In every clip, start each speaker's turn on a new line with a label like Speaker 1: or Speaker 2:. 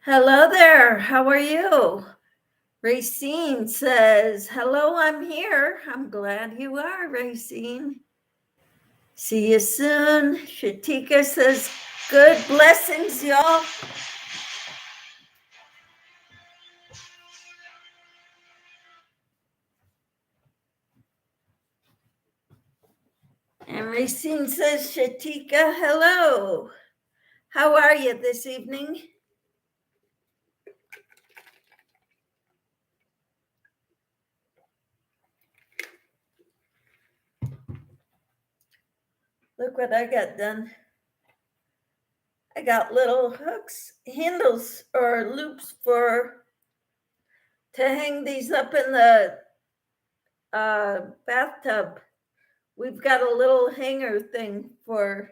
Speaker 1: Hello there. How are you? Racine says, hello, I'm here. I'm glad you are, Racine. See you soon. Shatika says, good blessings, y'all. And Racine says, Shatika, hello. How are you this evening? Look what I got done. I got little hooks, handles, or loops to hang these up in the bathtub. We've got a little hanger thing for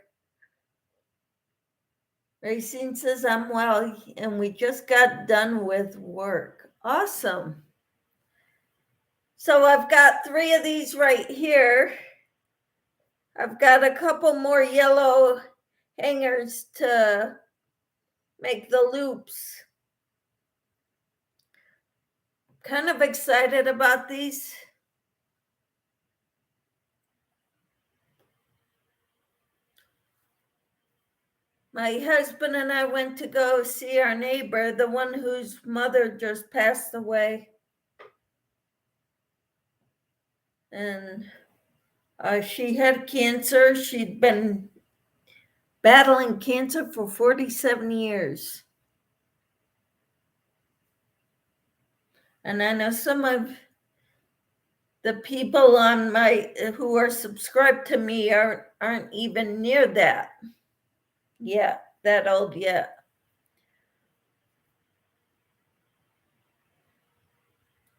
Speaker 1: Racine says I'm well, and we just got done with work. Awesome. So I've got 3 of these right here. I've got a couple more yellow hangers to make the loops. Kind of excited about these. My husband and I went to go see our neighbor, the one whose mother just passed away. And she had cancer. She'd been battling cancer for 47 years. And I know some of the people on who are subscribed to me aren't even near that yet, that old yet.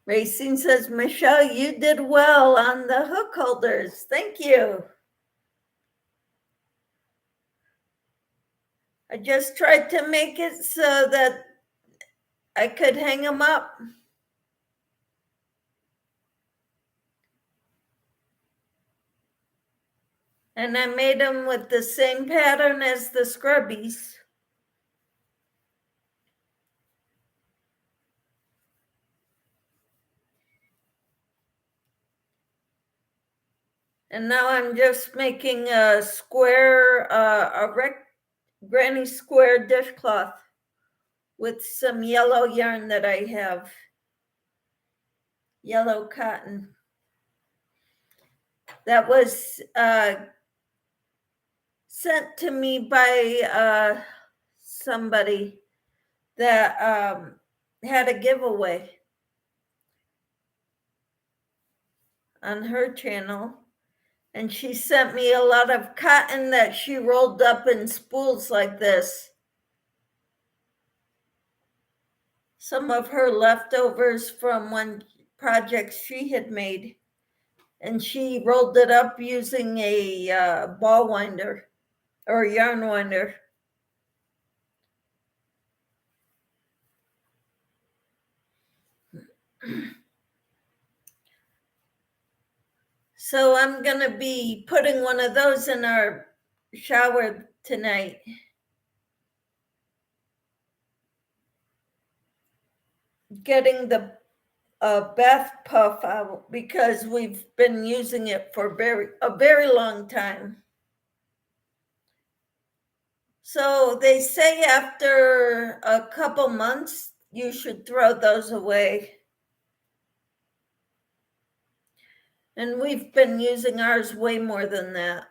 Speaker 1: Racine says, Michelle, you did well on the hook holders. Thank you. I just tried to make it so that I could hang them up. And I made them with the same pattern as the scrubbies. And now I'm just making a square, granny square dishcloth with some yellow yarn that I have, yellow cotton. That was sent to me by somebody that had a giveaway on her channel. And she sent me a lot of cotton that she rolled up in spools like this. Some of her leftovers from one project she had made. And she rolled it up using a ball winder or yarn winder. So I'm going to be putting one of those in our shower tonight. Getting the bath puff out because we've been using it for a very long time. So they say after a couple months, you should throw those away. And we've been using ours way more than that.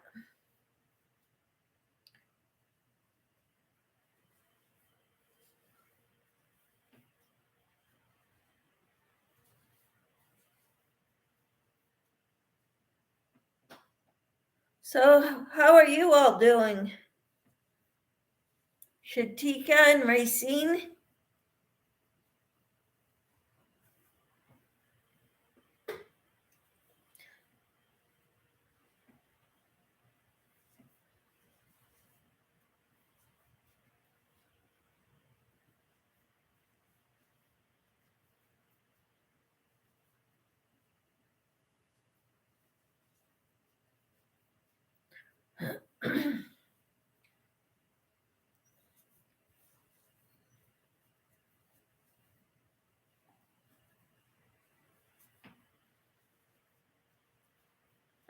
Speaker 1: So how are you all doing? Shatika and Racine?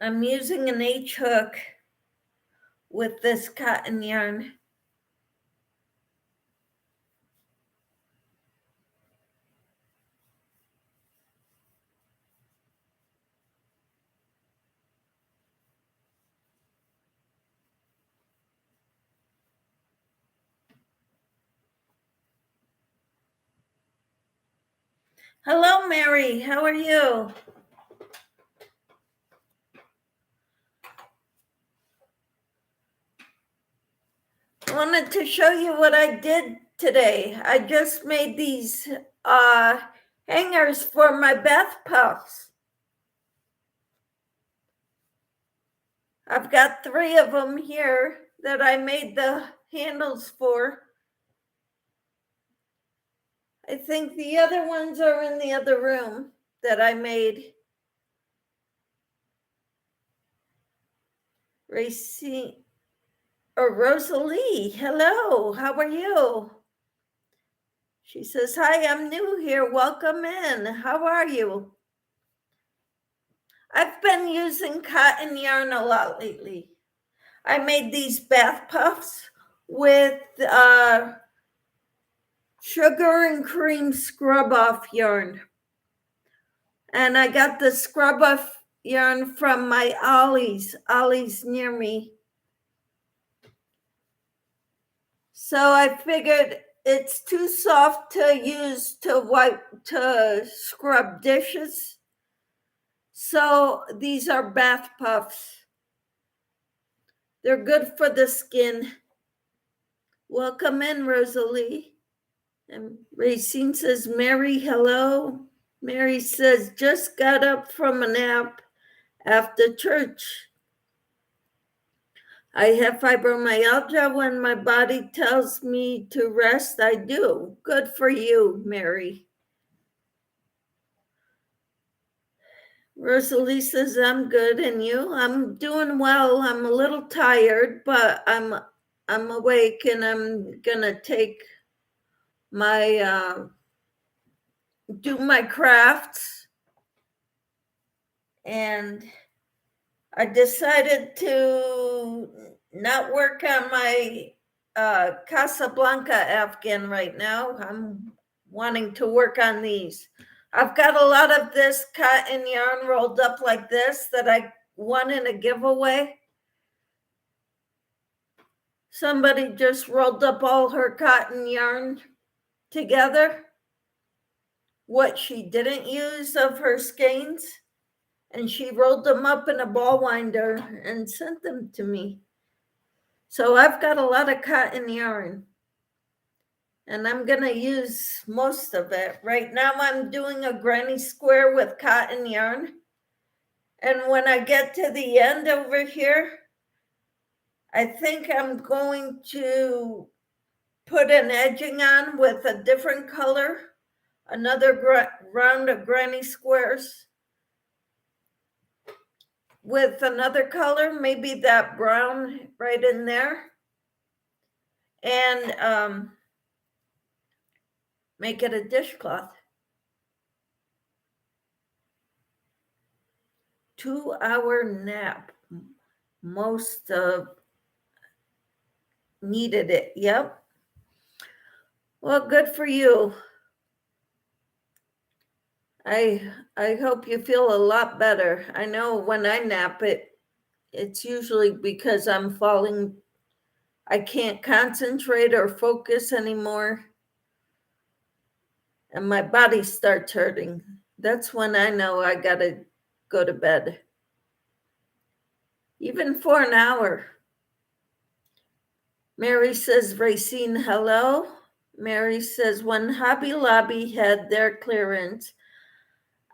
Speaker 1: I'm using an H hook with this cotton yarn. Hello, Mary. How are you? I wanted to show you what I did today. I just made these hangers for my bath puffs. I've got 3 of them here that I made the handles for. I think the other ones are in the other room that I made. Rosalie, hello, how are you? She says, hi, I'm new here. Welcome in. How are you? I've been using cotton yarn a lot lately. I made these bath puffs with sugar and cream scrub off yarn. And I got the scrub off yarn from my Ollie's near me. So I figured it's too soft to use to scrub dishes. So these are bath puffs. They're good for the skin. Welcome in, Rosalie. And Racine says, Mary, hello. Mary says, just got up from a nap after church. I have fibromyalgia. When my body tells me to rest, I do. Good for you, Mary. Rosalie says, I'm good, and you? I'm doing well. I'm a little tired, but I'm awake, and I'm gonna take my do my crafts. And I decided to not work on my Casablanca Afghan right now. I'm wanting to work on these. I've got a lot of this cotton yarn rolled up like this that I won in a giveaway. Somebody just rolled up all her cotton yarn together, what she didn't use of her skeins, and she rolled them up in a ball winder and sent them to me. So I've got a lot of cotton yarn, and I'm going to use most of it. Right now I'm doing a granny square with cotton yarn. And when I get to the end over here, I think I'm going to put an edging on with a different color, another round of granny squares with another color, maybe that brown right in there, and make it a dishcloth. 2-hour nap. Most needed it. Yep. Well, good for you. I hope you feel a lot better. I know when I nap, it's usually because I'm falling. I can't concentrate or focus anymore, and my body starts hurting. That's when I know I gotta go to bed. Even for an hour. Mary says, Racine, hello. Mary says, when Hobby Lobby had their clearance,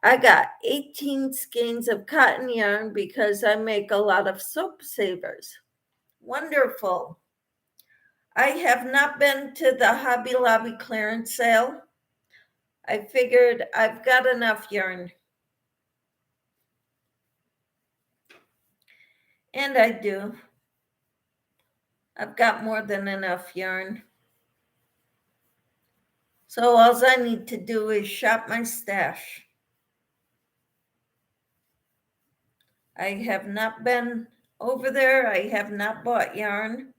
Speaker 1: I got 18 skeins of cotton yarn because I make a lot of soap savers. Wonderful. I have not been to the Hobby Lobby clearance sale. I figured I've got enough yarn. And I do. I've got more than enough yarn. So all I need to do is shop my stash. I have not been over there. I have not bought yarn.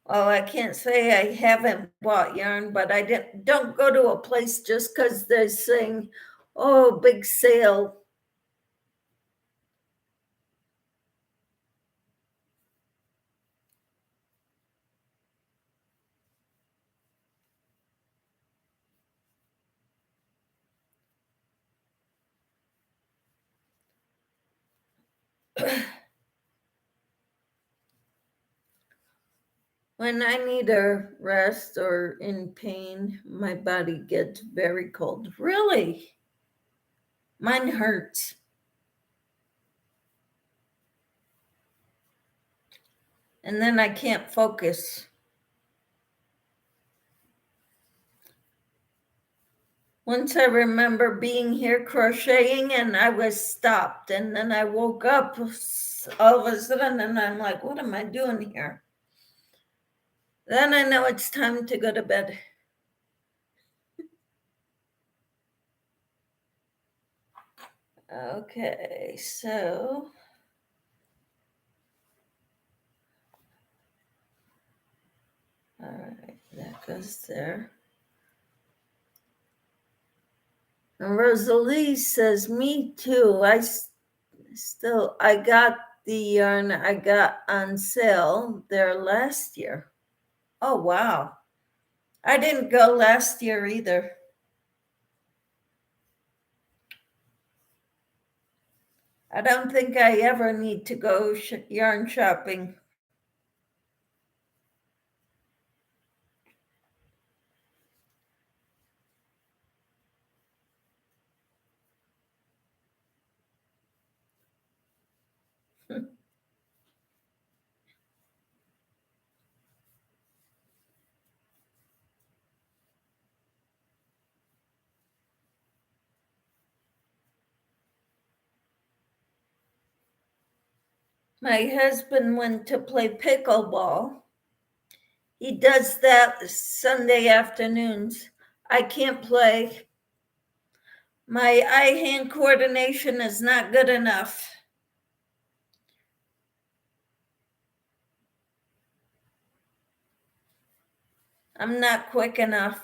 Speaker 1: Well, I can't say I haven't bought yarn, but I don't go to a place just because they're saying, oh, big sale. When I need a rest or in pain, my body gets very cold. Really? Mine hurts. And then I can't focus. Once I remember being here crocheting and I was stopped, and then I woke up all of a sudden and I'm like, what am I doing here? Then I know it's time to go to bed. Okay, so all right, that goes there. And Rosalie says, me too. I got the yarn I got on sale there last year. Oh, wow. I didn't go last year either. I don't think I ever need to go yarn shopping. My husband went to play pickleball. He does that Sunday afternoons. I can't play. My eye-hand coordination is not good enough. I'm not quick enough.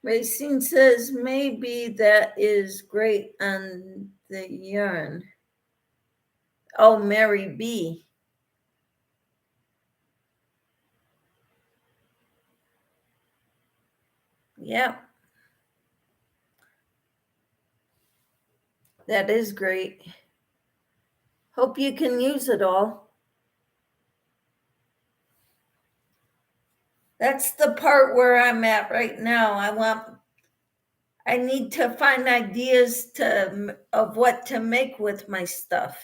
Speaker 1: Racine says maybe that is great on the yarn. Oh, Mary B. Yep. That is great. Hope you can use it all. That's the part where I'm at right now. I need to find ideas of what to make with my stuff,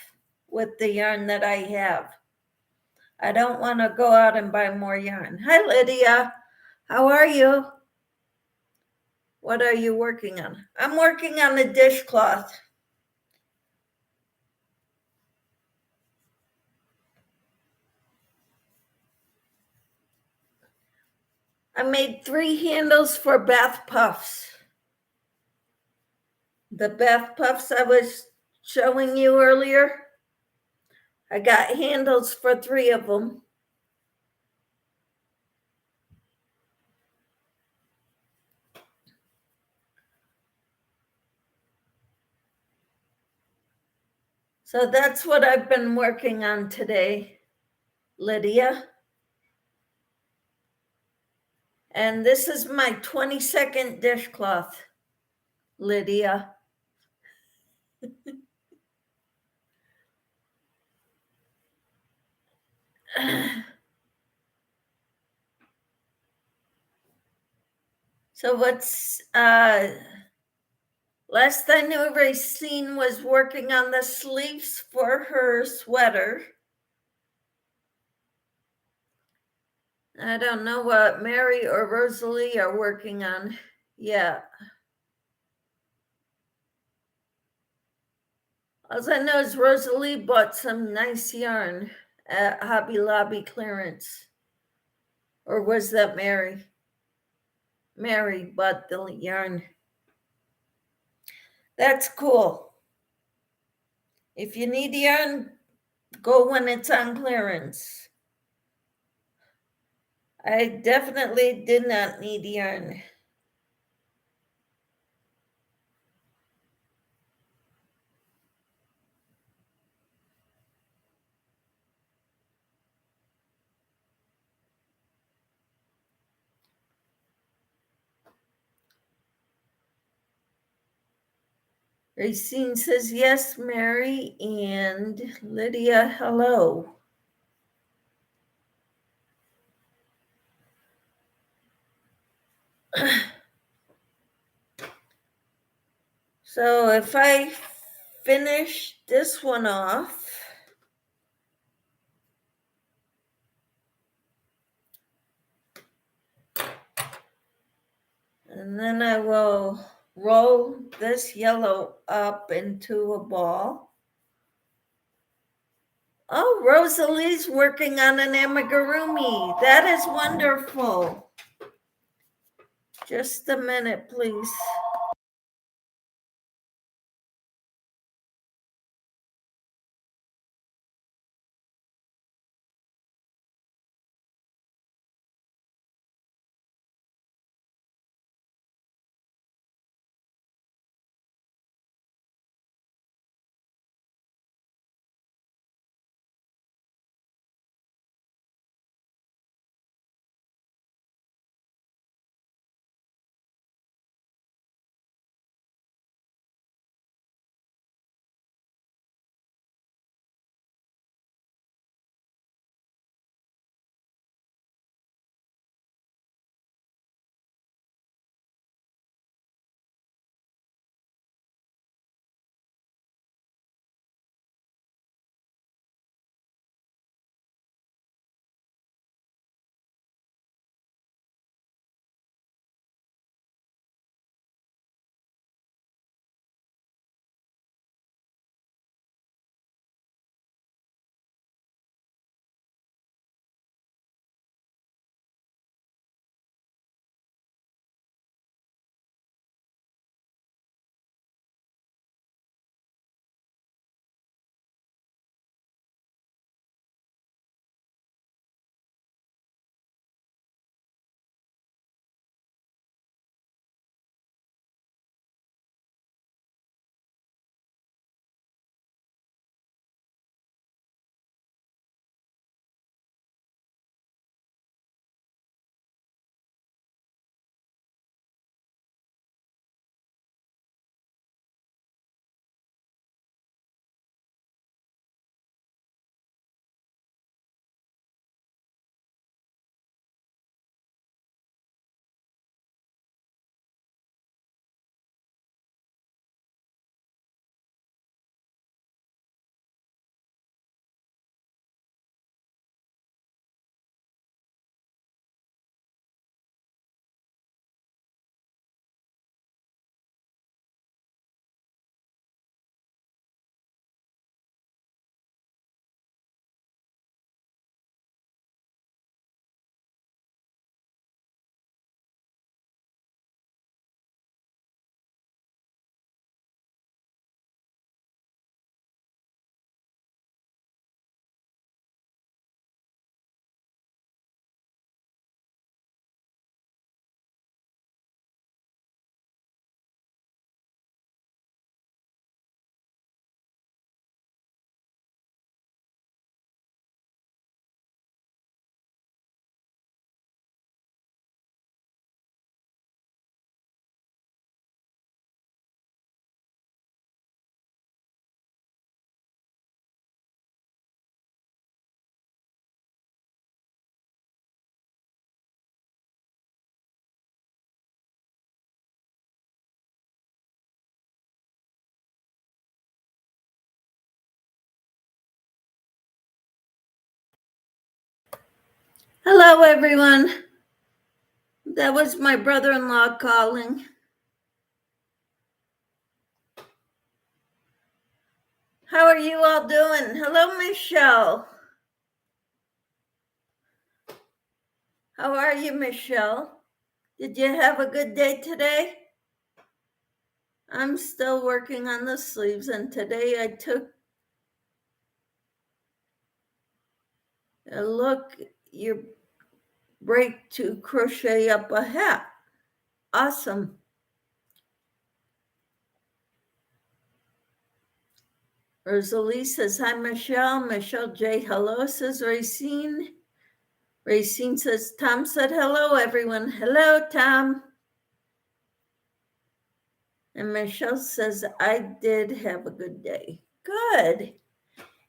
Speaker 1: with the yarn that I have. I don't want to go out and buy more yarn. Hi, Lydia. How are you? What are you working on? I'm working on a dishcloth. I made 3 handles for bath puffs. The bath puffs I was showing you earlier. I got handles for 3 of them. So that's what I've been working on today, Lydia. And this is my 22nd dishcloth, Lydia. So what's last I knew, Racine was working on the sleeves for her sweater. I don't know what Mary or Rosalie are working on yet. All I know is Rosalie bought some nice yarn at Hobby Lobby clearance. Or was that Mary? Mary bought the yarn. That's cool. If you need yarn, go when it's on clearance. I definitely did not need yarn. Racine says yes, Mary, and Lydia, hello. So if I finish this one off, and then I will roll this yellow up into a ball. Oh, Rosalie's working on an amigurumi. That is wonderful. Just a minute, please. Hello, everyone. That was my brother-in-law calling. How are you all doing? Hello, Michelle. How are you, Michelle? Did you have a good day today? I'm still working on the sleeves, and today I took a look your break to crochet up a hat. Awesome. Rosalie says, hi, Michelle. Michelle J. Hello, says Racine. Racine says, Tom said hello, everyone. Hello, Tom. And Michelle says, I did have a good day. Good.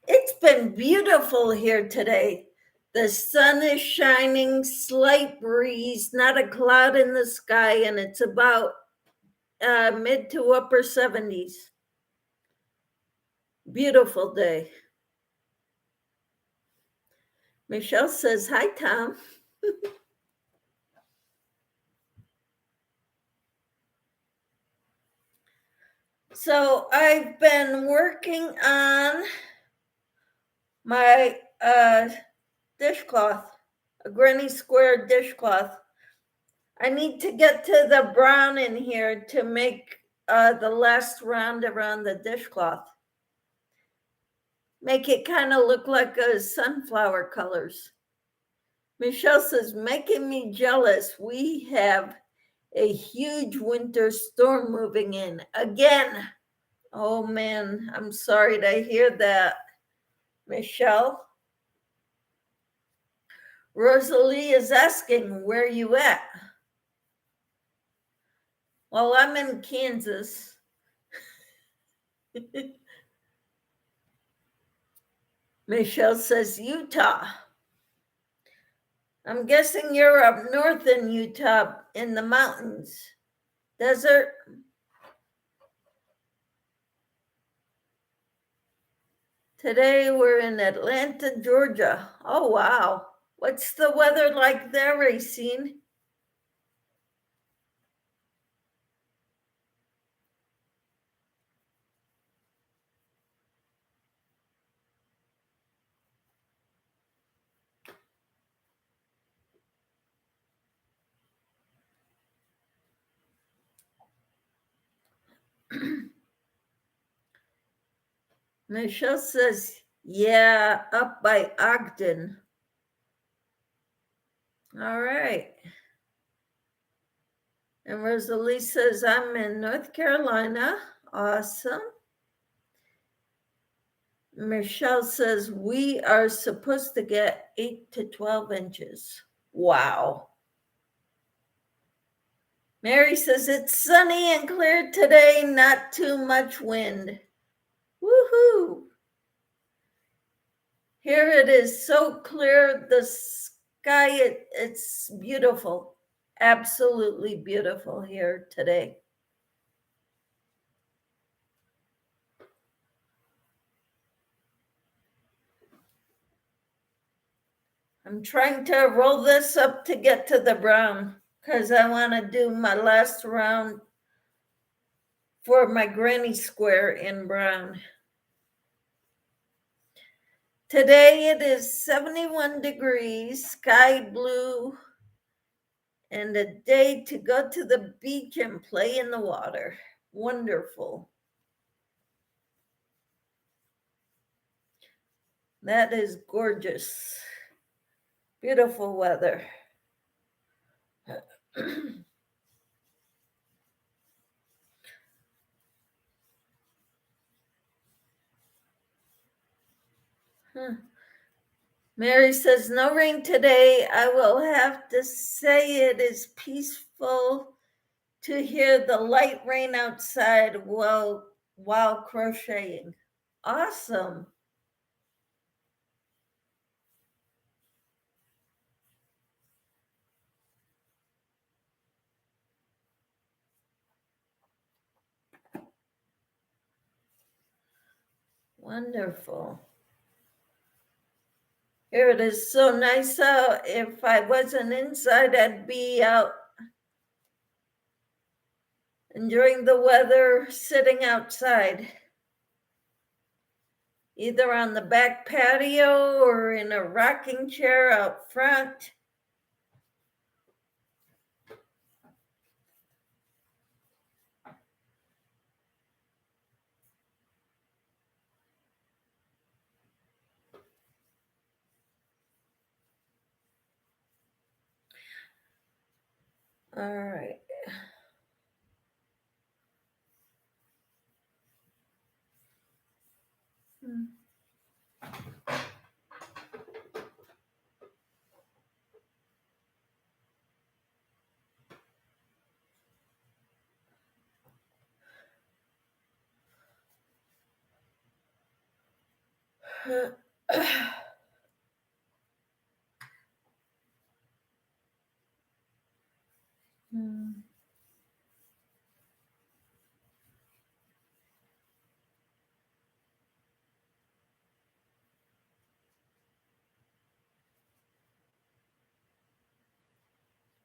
Speaker 1: It's been beautiful here today. The sun is shining, slight breeze, not a cloud in the sky, and it's about mid to upper 70s. Beautiful day. Michelle says, hi, Tom. So I've been working on my dishcloth, a granny square dishcloth. I need to get to the brown in here to make the last round around the dishcloth. Make it kind of look like a sunflower colors. Michelle says, making me jealous. We have a huge winter storm moving in again. Oh man, I'm sorry to hear that, Michelle. Rosalie is asking, where you at? Well, I'm in Kansas. Michelle says, Utah. I'm guessing you're up north in Utah in the mountains. Desert. Today we're in Atlanta, Georgia. Oh, wow. What's the weather like there, Racine? Michelle says, yeah, up by Ogden. All right. And Rosalie says, I'm in North Carolina. Awesome. Michelle says, we are supposed to get 8 to 12 inches. Wow. Mary says, it's sunny and clear today, not too much wind. Woohoo. Here it is so clear, the sky, it's beautiful. Absolutely beautiful here today. I'm trying to roll this up to get to the brown because I want to do my last round for my granny square in brown. Today it is 71 degrees, sky blue, and a day to go to the beach and play in the water. Wonderful. That is gorgeous. Beautiful weather. Mary says, no rain today. I will have to say it is peaceful to hear the light rain outside while crocheting. Awesome. Wonderful. Here it is so nice out. If I wasn't inside, I'd be out enjoying the weather, sitting outside, either on the back patio or in a rocking chair out front. All right.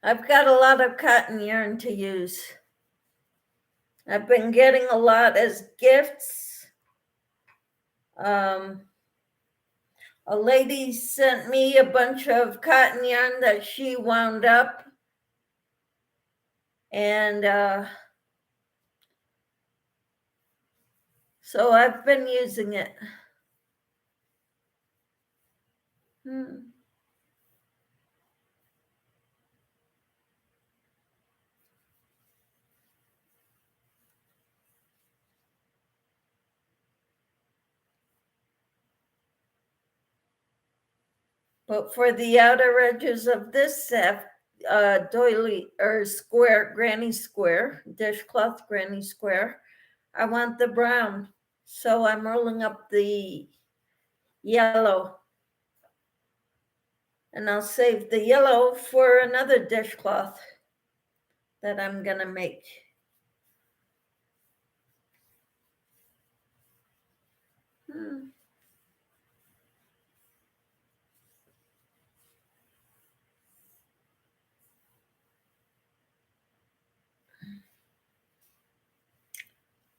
Speaker 1: I've got a lot of cotton yarn to use. I've been getting a lot as gifts. A lady sent me a bunch of cotton yarn that she wound up. And so I've been using it. But for the outer edges of this doily or square, granny square, dishcloth granny square, I want the brown. So I'm rolling up the yellow. And I'll save the yellow for another dishcloth that I'm gonna make.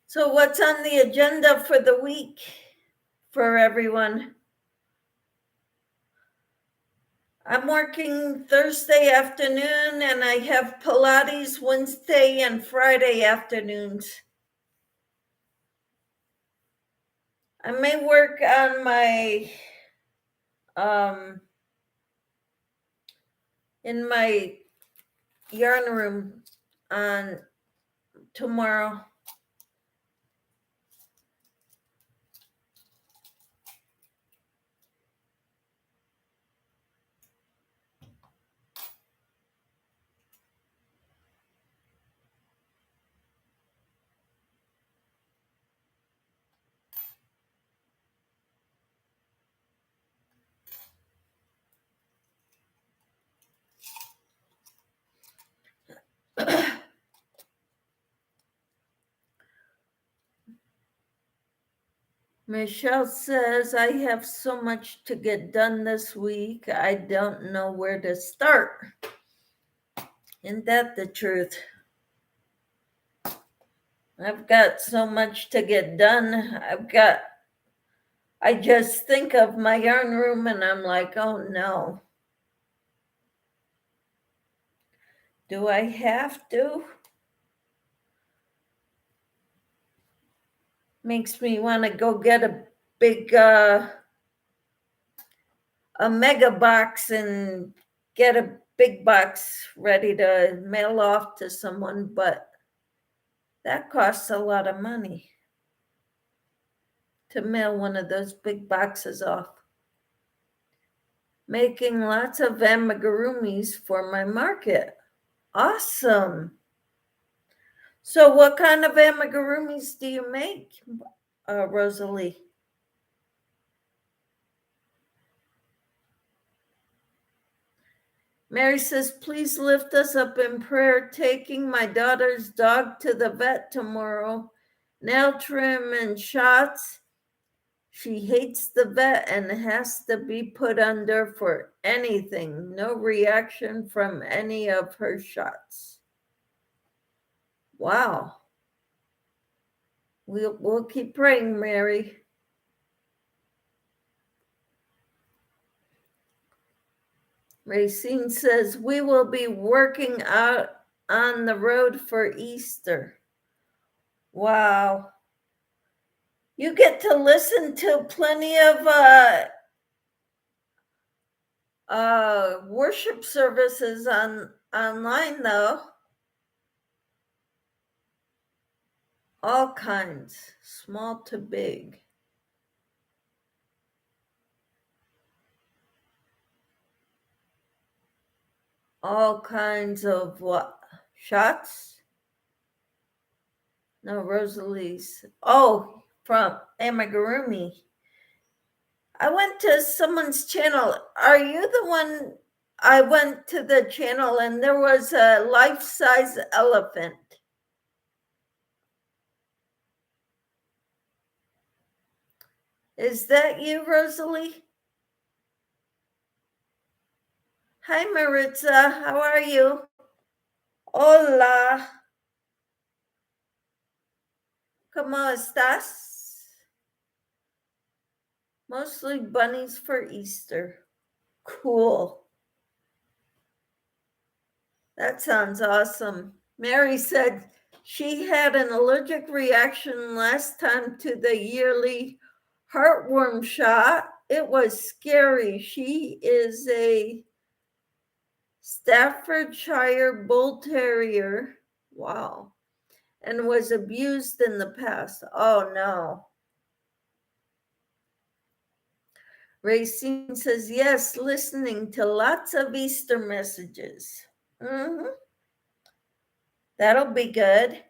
Speaker 1: So what's on the agenda for the week for everyone? I'm working Thursday afternoon and I have Pilates Wednesday and Friday afternoons. I may work on my in my yarn room on tomorrow. Michelle says, I have so much to get done this week. I don't know where to start. Isn't that the truth? I've got so much to get done. I just think of my yarn room and I'm like, oh no. Do I have to? Makes me want to go get a big, a mega box and get a big box ready to mail off to someone, but that costs a lot of money to mail one of those big boxes off. Making lots of amigurumis for my market. Awesome. So what kind of amigurumis do you make, Rosalie? Mary says, please lift us up in prayer, taking my daughter's dog to the vet tomorrow. Nail trim and shots. She hates the vet and has to be put under for anything. No reaction from any of her shots. Wow. We'll keep praying, Mary. Racine says, we will be working out on the road for Easter. Wow. You get to listen to plenty of worship services online, though. All kinds, small to big. All kinds of what? Shots? No, Rosalie's. Oh, from amigurumi. I went to someone's channel. Are you the one? I went to the channel and there was a life-size elephant. Is that you, Rosalie? Hi, Maritza. How are you? Hola. ¿Cómo estás? Mostly bunnies for Easter. Cool. That sounds awesome. Mary said she had an allergic reaction last time to the yearly heartworm shot. It was scary. She is a Staffordshire Bull Terrier. Wow. And was abused in the past. Oh no. Racine says, yes, listening to lots of Easter messages. Mm-hmm. That'll be good.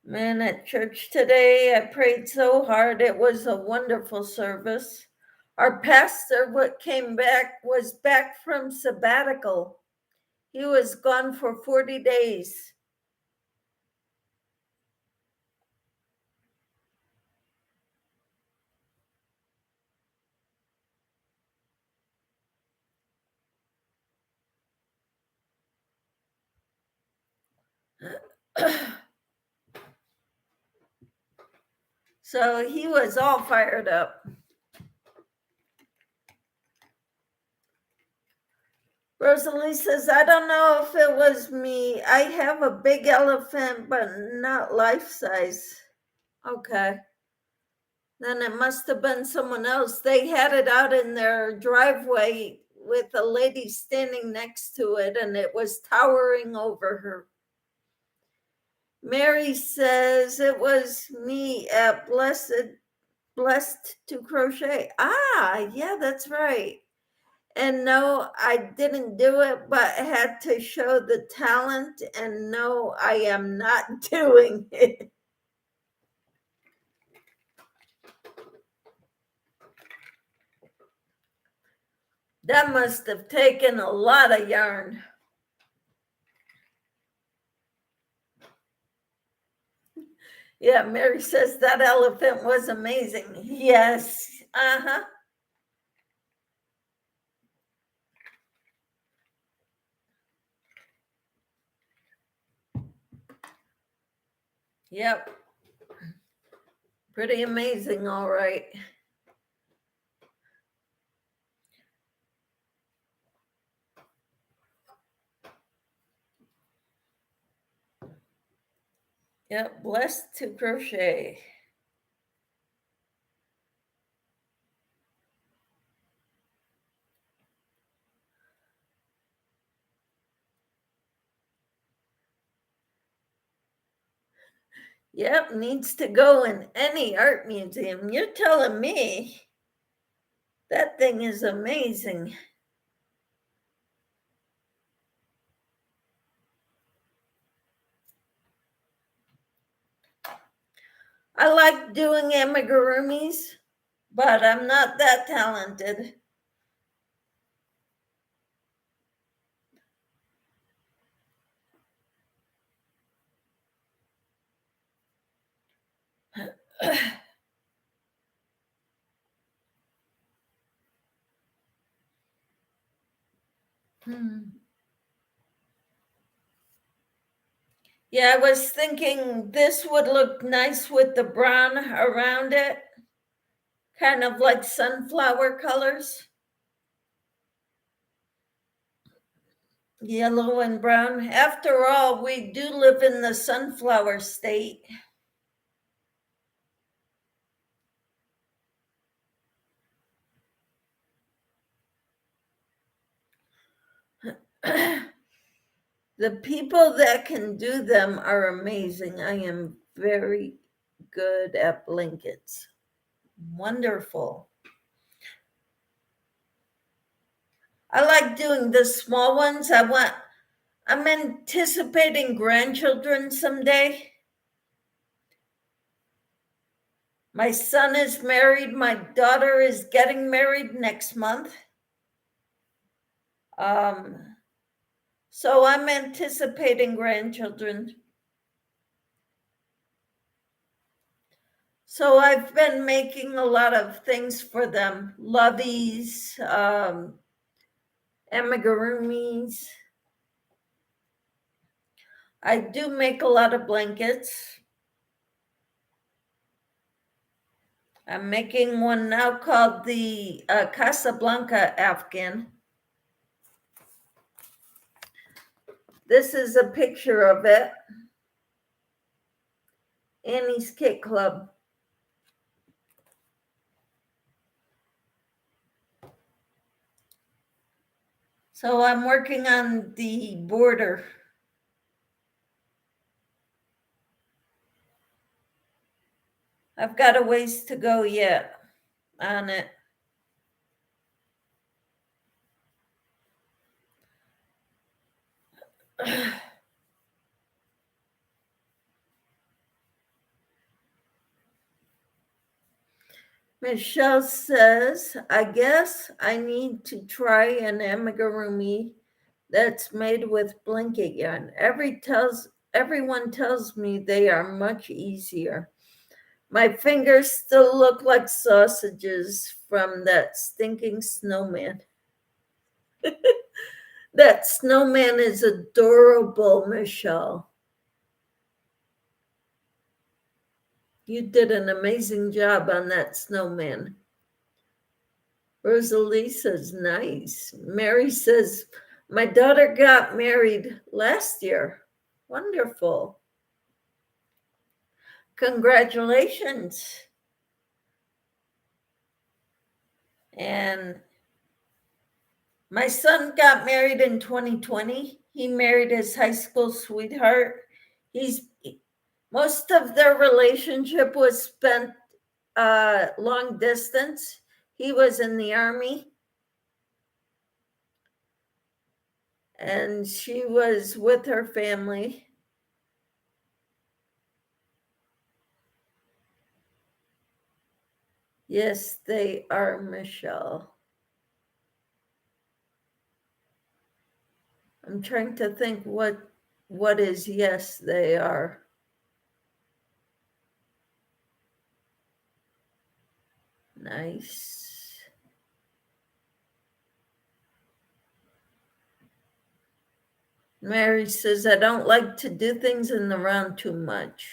Speaker 1: Man, at church today, I prayed so hard. It was a wonderful service. Our pastor, what came back, was back from sabbatical. He was gone for 40 days. So he was all fired up. Rosalie says, I don't know if it was me. I have a big elephant, but not life size. Okay. Then it must have been someone else. They had it out in their driveway with a lady standing next to it, and it was towering over her. Mary says it was me at Blessed to Crochet. Ah, yeah, that's right. And no, I didn't do it, but had to show the talent. And no, I am not doing it. That must have taken a lot of yarn. Yeah, Mary says that elephant was amazing. Yes. Uh-huh. Yep. Pretty amazing, all right. Yep, Blessed to Crochet. Yep, needs to go in any art museum. You're telling me. That thing is amazing. I like doing amigurumis, but I'm not that talented. Yeah, I was thinking this would look nice with the brown around it, kind of like sunflower colors. Yellow and brown. After all, we do live in the sunflower state. The people that can do them are amazing. I am very good at blankets. Wonderful. I like doing the small ones. I'm anticipating grandchildren someday. My son is married. My daughter is getting married next month. So I'm anticipating grandchildren. So I've been making a lot of things for them. Loveys, amigurumis. I do make a lot of blankets. I'm making one now called the Casablanca Afghan. This is a picture of it. Annie's Kit Club. So I'm working on the border. I've got a ways to go yet on it. Michelle says, I guess I need to try an amigurumi that's made with blanket yarn. Everyone tells me they are much easier. My fingers still look like sausages from that stinking snowman. That snowman is adorable, Michelle. You did an amazing job on that snowman. Rosalie says, nice. Mary says, my daughter got married last year. Wonderful. Congratulations. And my son got married in 2020. He married his high school sweetheart. Most of their relationship was spent long distance. He was in the Army, and she was with her family. Yes, they are, Michelle. I'm trying to think what is yes, they are. Nice. Mary says, I don't like to do things in the round too much.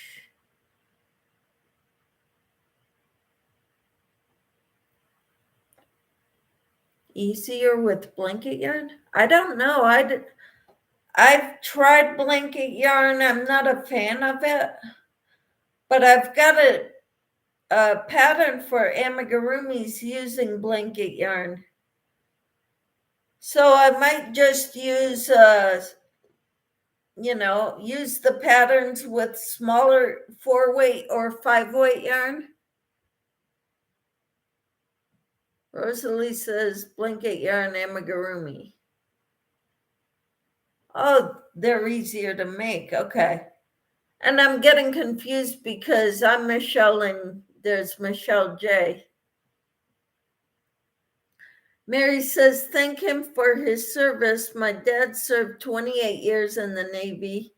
Speaker 1: Easier with blanket yarn? I don't know. I've tried blanket yarn. I'm not a fan of it, but I've got a pattern for amigurumis using blanket yarn. So I might just use use the patterns with smaller 4-weight or 5-weight yarn. Rosalie says blanket yarn amigurumi. Oh, they're easier to make. Okay. And I'm getting confused because I'm Michelle and there's Michelle J. Mary says, thank him for his service. My dad served 28 years in the Navy.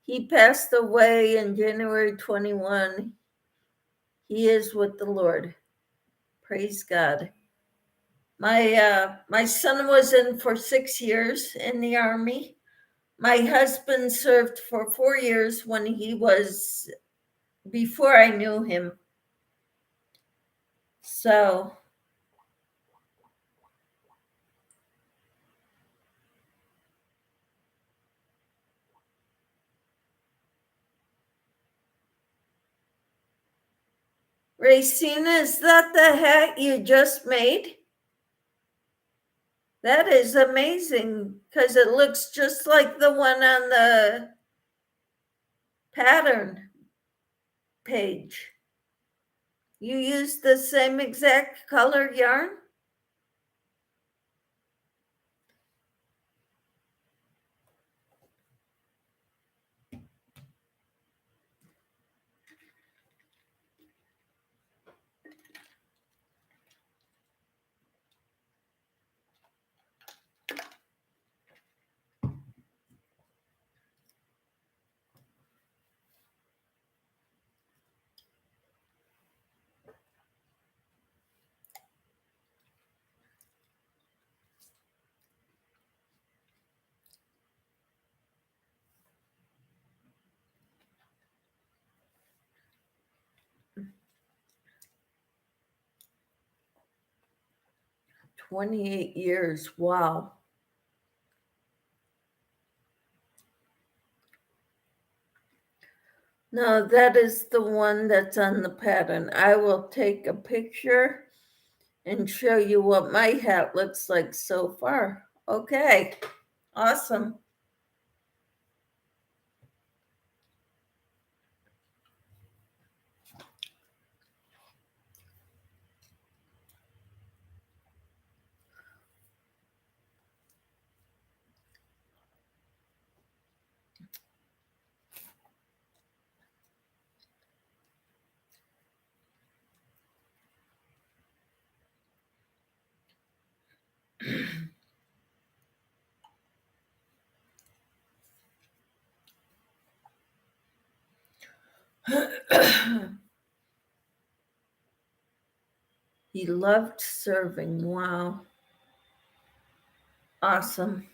Speaker 1: He passed away in January 21. He is with the Lord. Praise God. My son was in for 6 years in the Army. My husband served for 4 years before I knew him. So Racina, is that the hat you just made? That is amazing because it looks just like the one on the pattern page. You used the same exact color yarn? $28. Wow. No, that is the one that's on the pattern. I will take a picture and show you what my hat looks like so far. Okay, awesome. He loved serving. Wow. Awesome.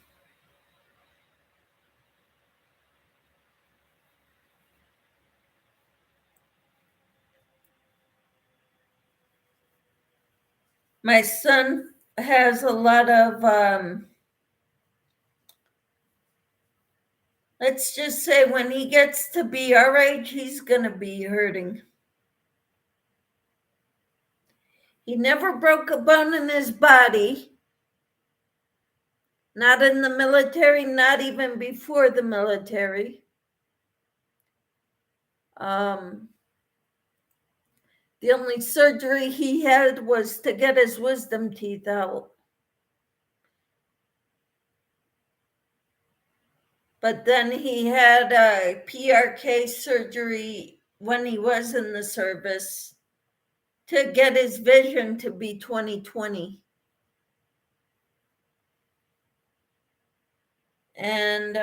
Speaker 1: My son has a lot of, let's just say when he gets to be our age, he's going to be hurting. He never broke a bone in his body. Not in the military, not even before the military. The only surgery he had was to get his wisdom teeth out. But then he had a PRK surgery when he was in the service to get his vision to be 20/20. And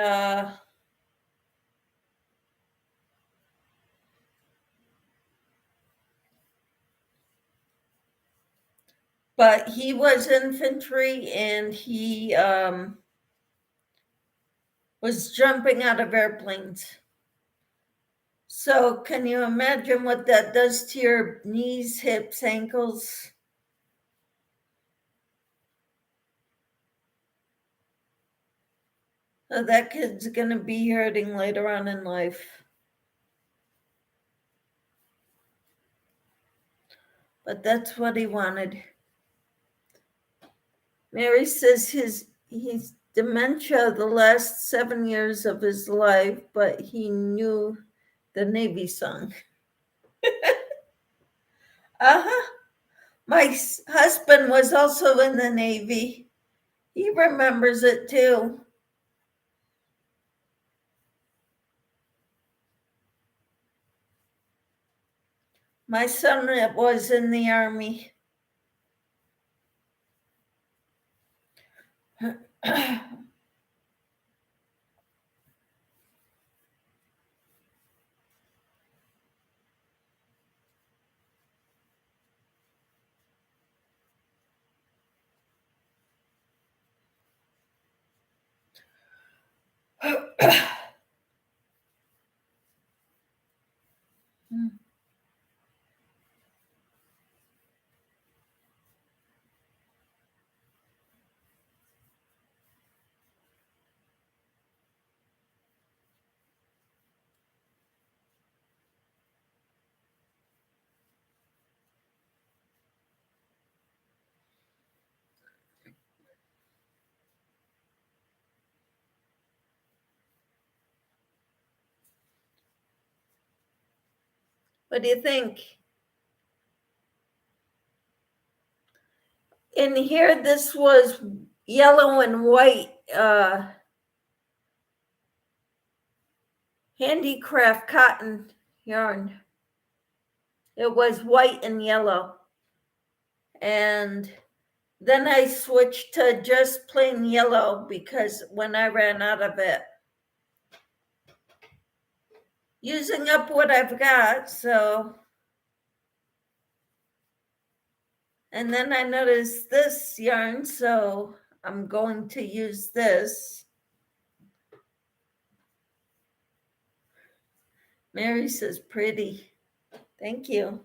Speaker 1: but he was infantry and he was jumping out of airplanes. So can you imagine what that does to your knees, hips, ankles? So that kid's going to be hurting later on in life. But that's what he wanted. Mary says he's dementia the last 7 years of his life, but he knew the Navy song. Uh-huh. My husband was also in the Navy. He remembers it too. My son was in the Army. What do you think? In here, this was yellow and white handicraft cotton yarn. It was white and yellow. And then I switched to just plain yellow because when I ran out of it, using up what I've got, so. And then I noticed this yarn, so I'm going to use this. Mary says pretty. Thank you.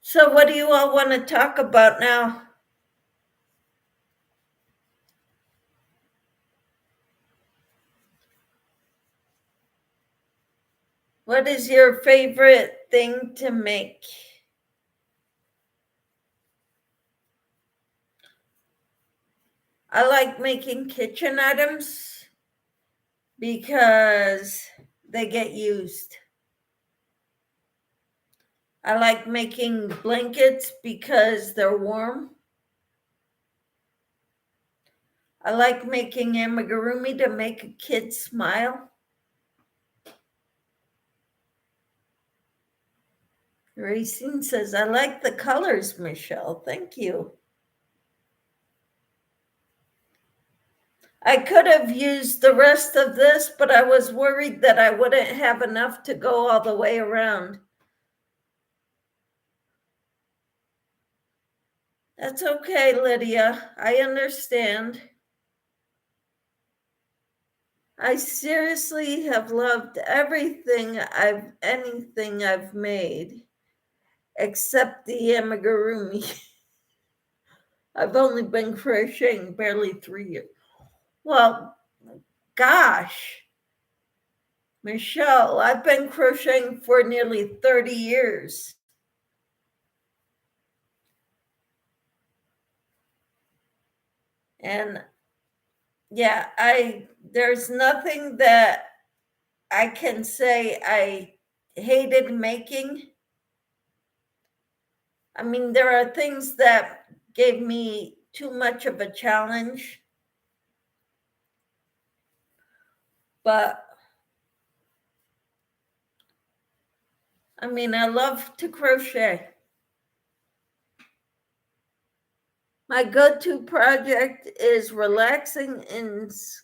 Speaker 1: So what do you all want to talk about now? What is your favorite thing to make? I like making kitchen items because they get used. I like making blankets because they're warm. I like making amigurumi to make a kid smile. Racine says, I like the colors, Michelle. Thank you. I could have used the rest of this, but I was worried that I wouldn't have enough to go all the way around. That's okay, Lydia. I understand. I seriously have loved anything I've made, except the amigurumi. I've only been crocheting barely 3 years. Well, gosh, Michelle, I've been crocheting for nearly 30 years. And yeah, there's nothing that I can say I hated making. I mean, there are things that gave me too much of a challenge, but I mean, I love to crochet. My go-to project is relaxing is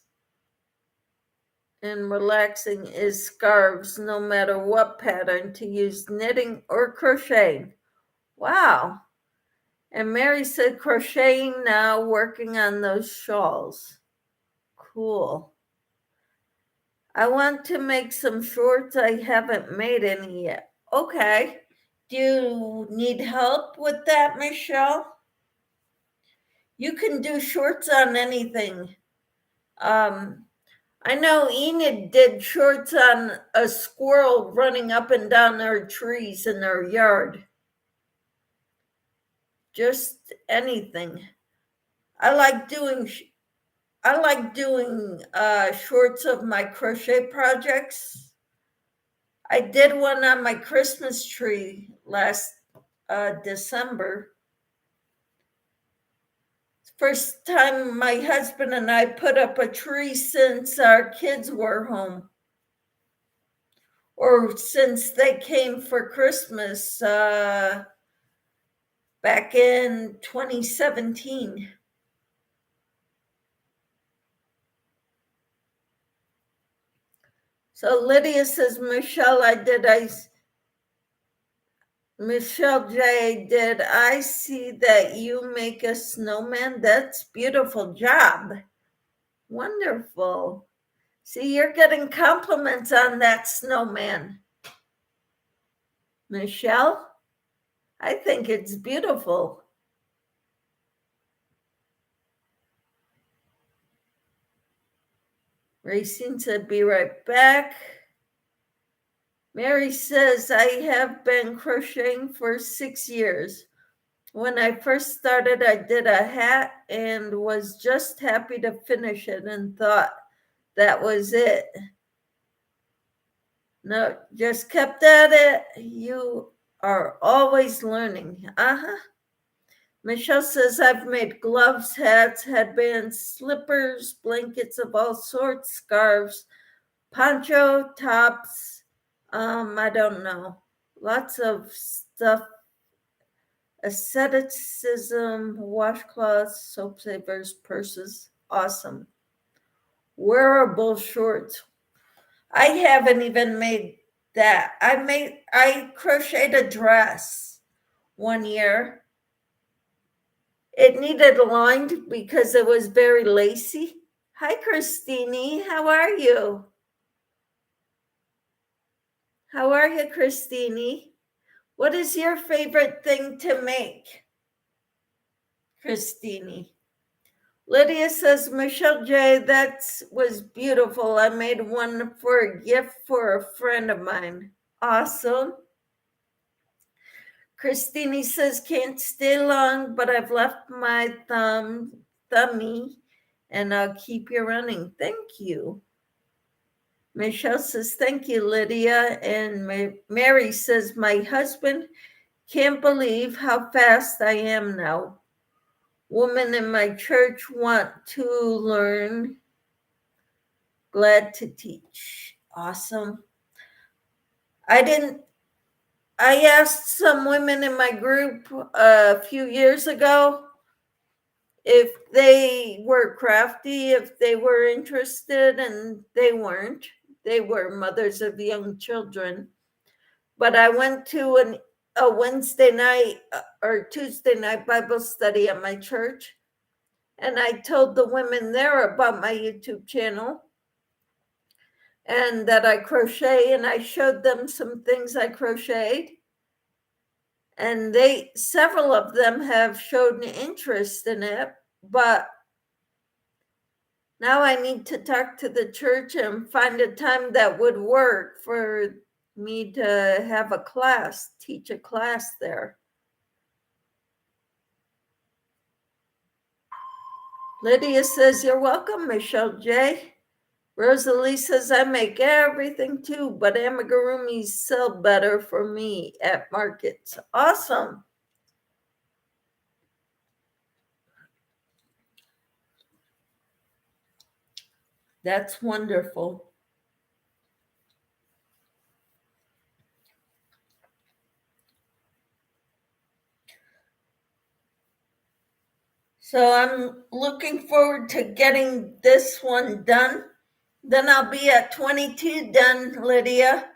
Speaker 1: scarves, no matter what pattern to use, knitting or crocheting. Wow. And Mary said crocheting now, working on those shawls. Cool. I want to make some shorts. I haven't made any yet. Okay. Do you need help with that, Michelle? You can do shorts on anything. I know Enid did shorts on a squirrel running up and down her trees in her yard. Just anything. I like doing shorts of my crochet projects. I did one on my Christmas tree last December. First time my husband and I put up a tree since our kids were home, or since they came for Christmas back in 2017. So Lydia says, Michelle J, did I see that you make a snowman? That's beautiful job. Wonderful. See, you're getting compliments on that snowman. Michelle, I think it's beautiful. Racine said, be right back. Mary says, I have been crocheting for 6 years. When I first started, I did a hat and was just happy to finish it and thought that was it. No, just kept at it. You are always learning. Michelle says, I've made gloves, hats, headbands, slippers, blankets of all sorts, scarves, poncho, tops. I don't know. Lots of stuff. Asceticism, washcloths, soap savers, purses. Awesome. Wearable shorts. I haven't even made that. I crocheted a dress one year. It needed lined because it was very lacy. Hi, Christine. How are you? How are you, Christine? What is your favorite thing to make, Christine? Lydia says, Michelle J., that was beautiful. I made one for a gift for a friend of mine. Awesome. Christine says, can't stay long, but I've left my thummy, and I'll keep you running. Thank you. Michelle says, thank you, Lydia. And Mary says, my husband can't believe how fast I am now. Women in my church want to learn. Glad to teach. Awesome. I asked some women in my group a few years ago if they were crafty, if they were interested, and they weren't. They were mothers of young children. But I went to a Wednesday night or Tuesday night Bible study at my church, and I told the women there about my YouTube channel and that I crochet, and I showed them some things I crocheted. And several of them have shown interest in it, but now I need to talk to the church and find a time that would work for me to have a class, teach a class there. Lydia says, you're welcome, Michelle J. Rosalie says, I make everything too, but amigurumis sell better for me at markets. Awesome. That's wonderful. So I'm looking forward to getting this one done. Then I'll be at 22 done, Lydia.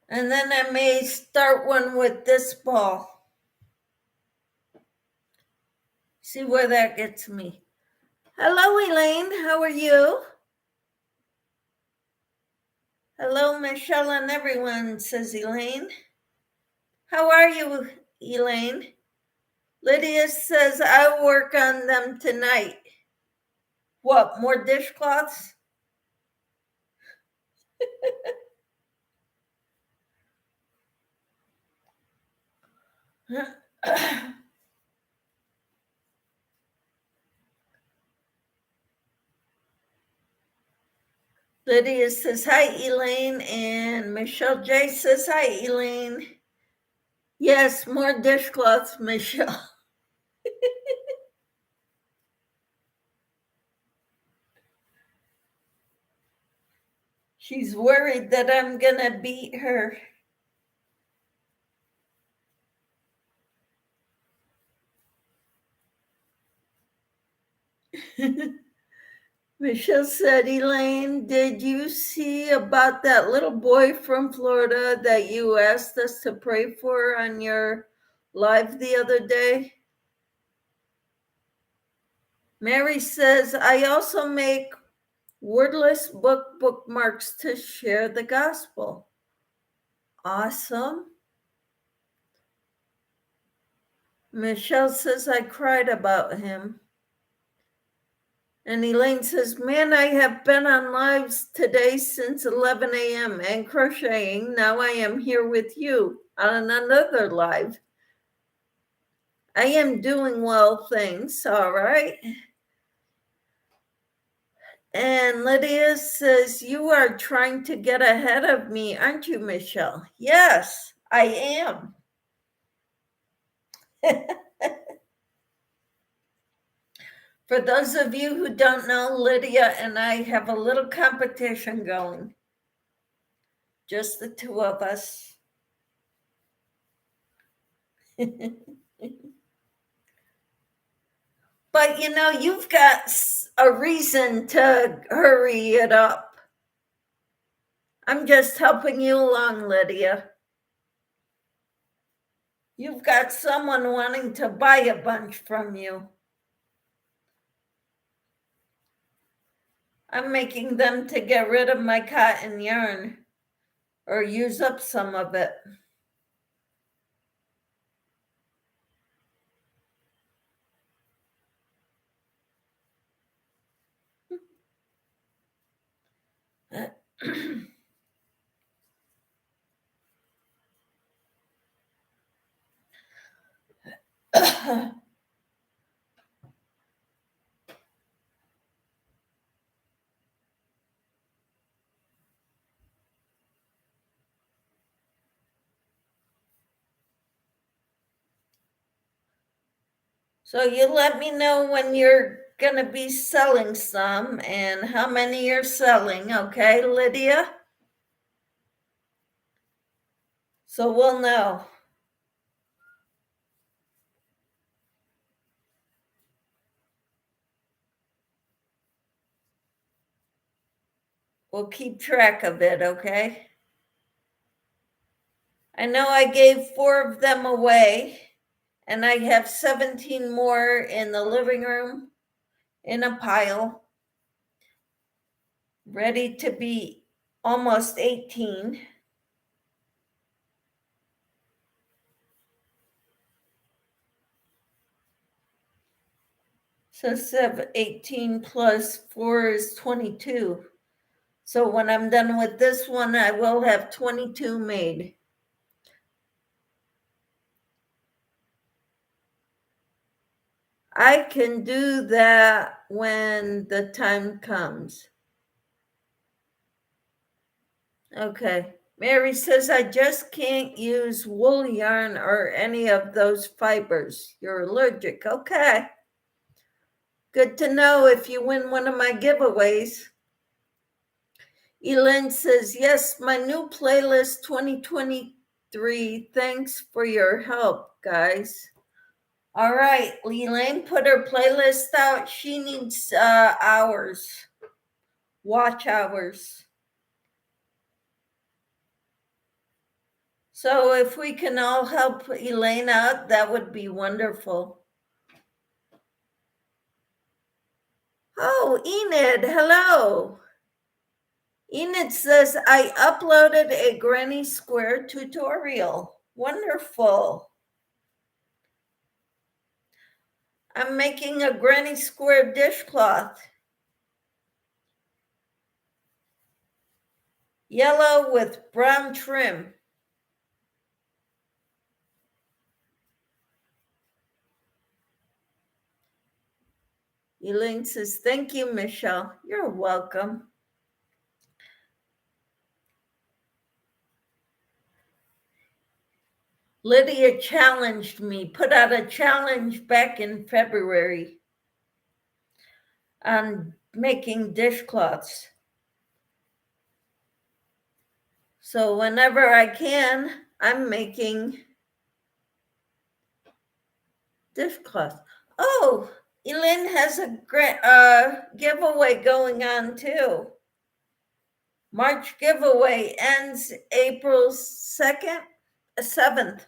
Speaker 1: And then I may start one with this ball. See where that gets me. Hello, Elaine. How are you? Hello, Michelle and everyone, says Elaine. How are you, Elaine? Lydia says, I'll work on them tonight. What, more dishcloths? Lydia says, hi, Elaine. And Michelle J says, hi, Elaine. Yes, more dishcloths, Michelle. She's worried that I'm going to beat her. Michelle said, Elaine, did you see about that little boy from Florida that you asked us to pray for on your live the other day? Mary says, I also make wordless bookmarks to share the gospel. Awesome. Michelle says, I cried about him. And Elaine says, man, I have been on lives today since 11 a.m. and crocheting. Now I am here with you on another live. I am doing well, thanks. All right. And Lydia says, you are trying to get ahead of me, aren't you, Michelle? Yes, I am. For those of you who don't know, Lydia and I have a little competition going. Just the two of us. But you know, you've got a reason to hurry it up. I'm just helping you along, Lydia. You've got someone wanting to buy a bunch from you. I'm making them to get rid of my cotton yarn or use up some of it. So you let me know when you're going to be selling some and how many you're selling, okay, Lydia? So we'll know. We'll keep track of it, okay? I know I gave 4 of them away, and I have 17 more in the living room in a pile, ready to be almost 18. So 18 plus 4 is 22. So when I'm done with this one, I will have 22 made. I can do that when the time comes. Okay. Mary says, I just can't use wool yarn or any of those fibers. You're allergic. Okay. Good to know if you win one of my giveaways. Elaine says, yes, my new playlist 2023. Thanks for your help, guys. All right, Elaine put her playlist out. She needs hours, watch hours. So if we can all help Elaine out, that would be wonderful. Oh, Enid, hello. Enid says, I uploaded a granny square tutorial. Wonderful. I'm making a granny square dishcloth. Yellow with brown trim. Elaine says, thank you, Michelle. You're welcome. Lydia challenged me, put out a challenge back in February on making dishcloths. So whenever I can, I'm making dishcloths. Oh, Elaine has a giveaway going on too. March giveaway ends April 2nd, 7th.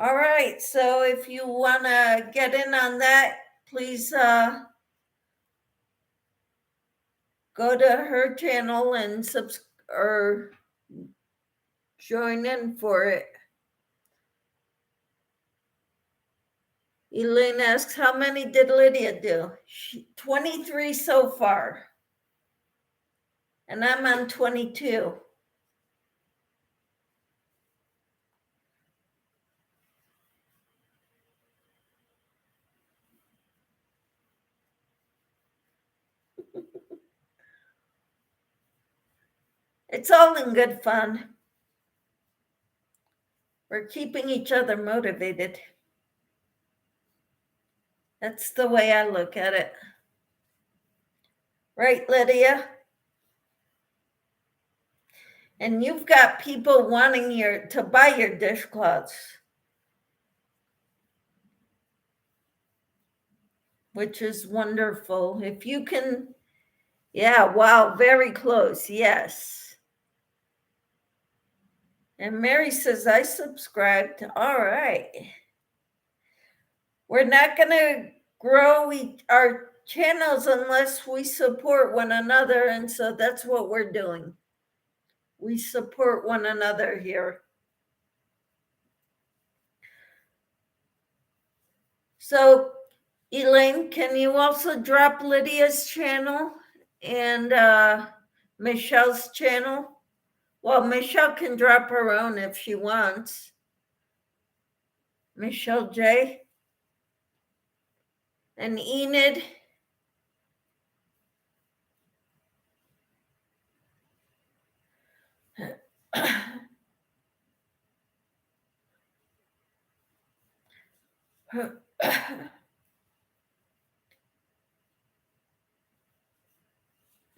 Speaker 1: All right, so if you want to get in on that, please go to her channel and or join in for it. Elaine asks, how many did Lydia do? 23 so far. And I'm on 22. It's all in good fun. We're keeping each other motivated. That's the way I look at it. Right, Lydia? And you've got people wanting to buy your dishcloths, which is wonderful. If you can, yeah, wow, very close, yes. And Mary says, I subscribed. All right. We're not going to grow our channels unless we support one another. And so that's what we're doing. We support one another here. So, Elaine, can you also drop Lydia's channel and Michelle's channel? Well, Michelle can drop her own if she wants. Michelle J. And Enid.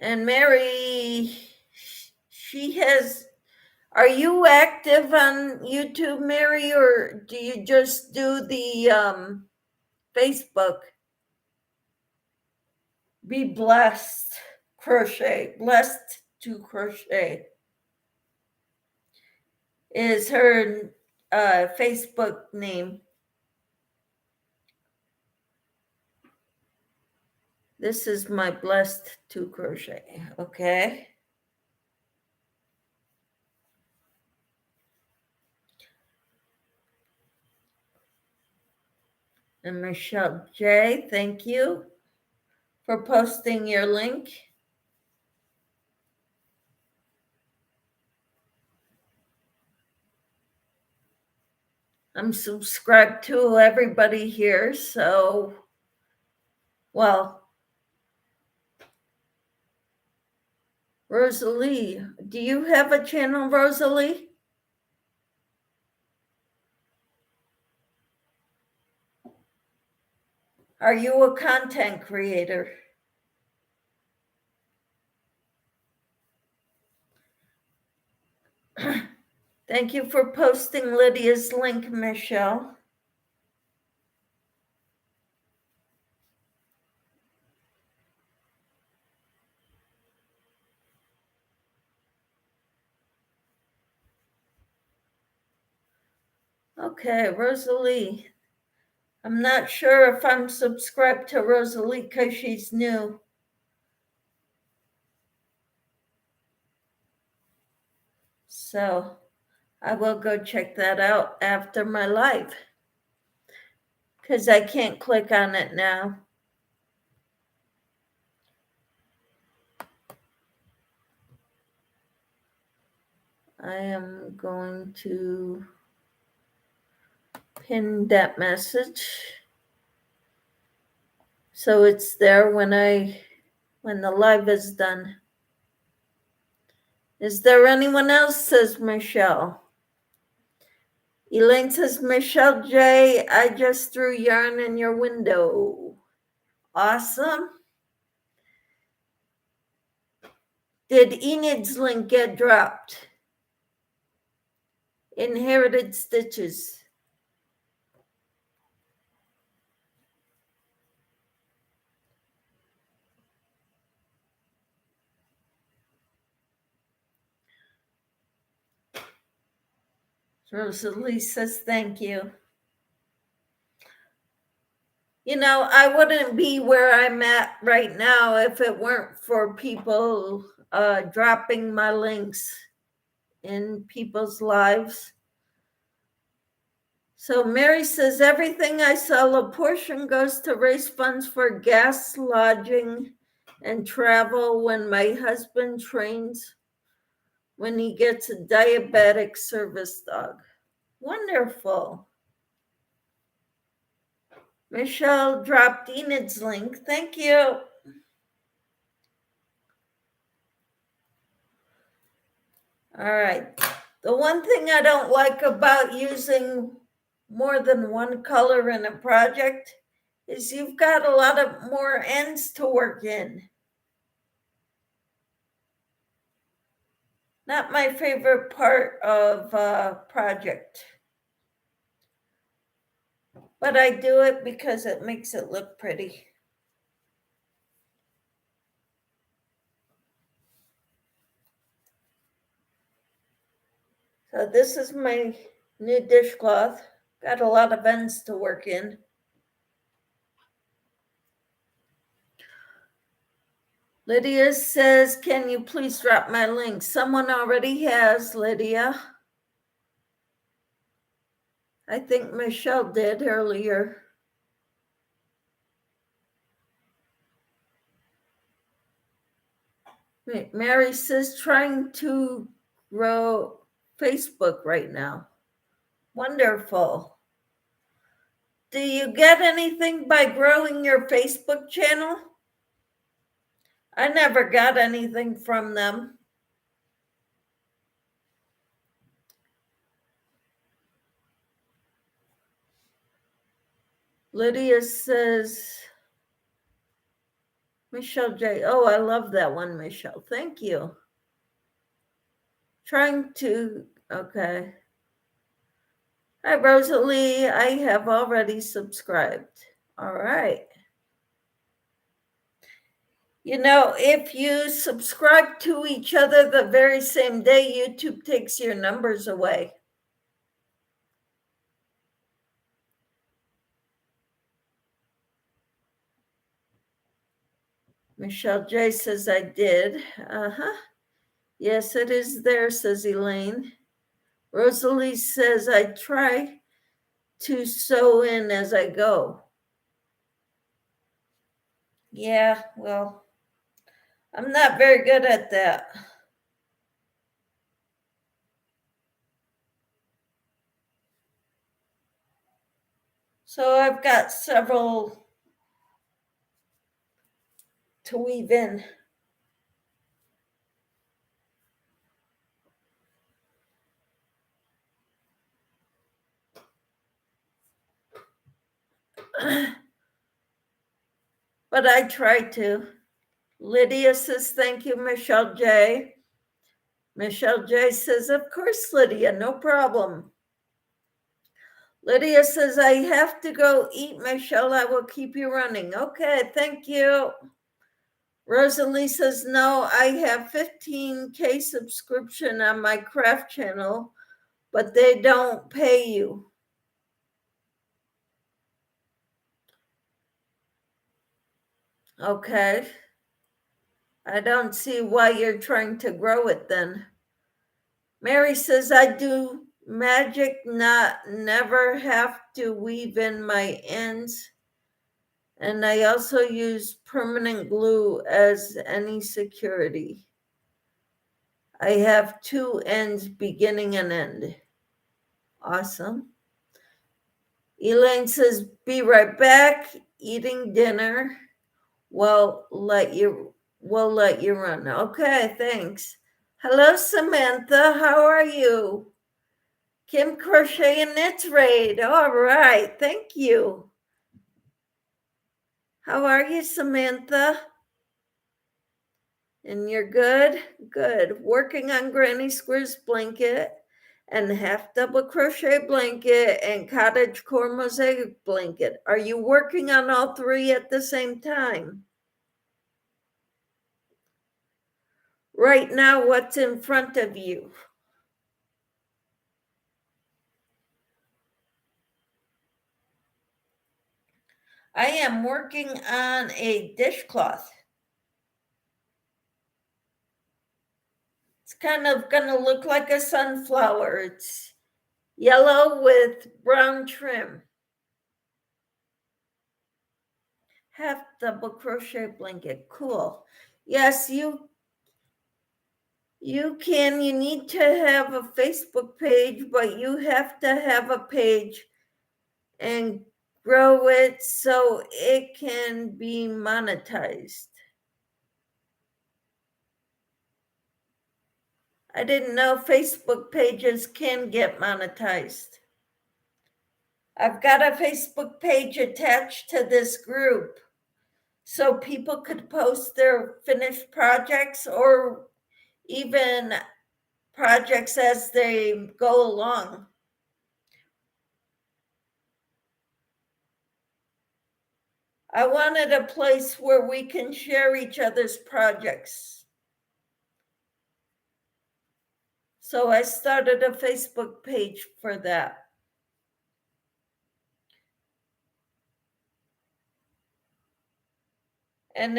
Speaker 1: And Mary, she has, are you active on YouTube, Mary, or do you just do the Facebook? Be blessed, crochet, blessed to crochet is her Facebook name. This is my blessed to crochet, okay? And Michelle J, thank you for posting your link. I'm subscribed to everybody here, so, well, Rosalie, do you have a channel, Rosalie? Are you a content creator? Thank you for posting Lydia's link, Michelle. Okay, Rosalie. I'm not sure if I'm subscribed to Rosalie because she's new. So I will go check that out after my live because I can't click on it now. I am going to pin that message so it's there when the live is done. Is there anyone else, says Michelle? Elaine says, Michelle J, I just threw yarn in your window. Awesome. Did Enid's link get dropped? Inherited Stitches. Rosalie says, thank you. You know, I wouldn't be where I'm at right now if it weren't for people dropping my links in people's lives. So Mary says, everything I sell, a portion goes to raise funds for gas, lodging, and travel when my husband trains when he gets a diabetic service dog. Wonderful. Michelle dropped Enid's link. Thank you. All right. The one thing I don't like about using more than one color in a project is you've got a lot of more ends to work in. Not my favorite part of a project. But I do it because it makes it look pretty. So this is my new dishcloth. Got a lot of ends to work in. Lydia says, can you please drop my link? Someone already has, Lydia. I think Michelle did earlier. Mary says, trying to grow Facebook right now. Wonderful. Do you get anything by growing your Facebook channel? I never got anything from them. Lydia says, Michelle J. Oh, I love that one, Michelle. Thank you. Trying to, okay. Hi, Rosalie. I have already subscribed. All right. You know, if you subscribe to each other the very same day, YouTube takes your numbers away. Michelle J. says I did. Yes, it is there, says Elaine. Rosalie says I try to sew in as I go. Yeah, well, I'm not very good at that. So I've got several to weave in. But I try to. Lydia says, thank you, Michelle J. Michelle J says, of course, Lydia, no problem. Lydia says, I have to go eat, Michelle. I will keep you running. Okay, thank you. Rosalie says, no, I have 15K subscription on my craft channel, but they don't pay you. Okay. I don't see why you're trying to grow it then. Mary says, I do magic, never have to weave in my ends. And I also use permanent glue as any security. I have 2 ends, beginning and end. Awesome. Elaine says, be right back, eating dinner. We'll let you run. Okay, thanks. Hello, Samantha. How are you? Kim Crochet and Knits Raid. All right, thank you. How are you, Samantha? And you're good? Good. Working on Granny Square's blanket and half double crochet blanket and cottage core mosaic blanket. Are you working on all 3 at the same time? Right now, what's in front of you? I am working on a dishcloth. It's kind of going to look like a sunflower. It's yellow with brown trim. Half double crochet blanket. Cool. Yes, you can. You need to have a Facebook page, but you have to have a page and grow it so it can be monetized. I didn't know Facebook pages can get monetized. I've got a Facebook page attached to this group so people could post their finished projects or even projects as they go along. I wanted a place where we can share each other's projects. So I started a Facebook page for that. And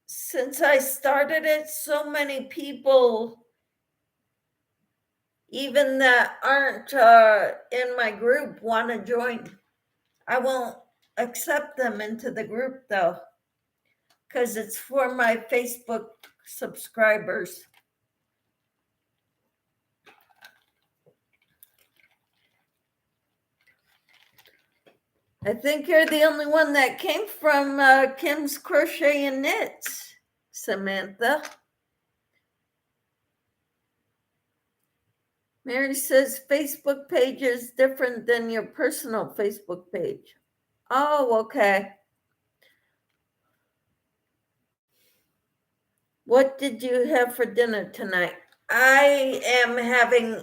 Speaker 1: since I started it, so many people, even that aren't in my group, want to join. I won't accept them into the group though, because it's for my Facebook subscribers. I think you're the only one that came from Kim's Crochet and Knits, Samantha. Mary says Facebook page is different than your personal Facebook page. Oh, okay. What did you have for dinner tonight? I am having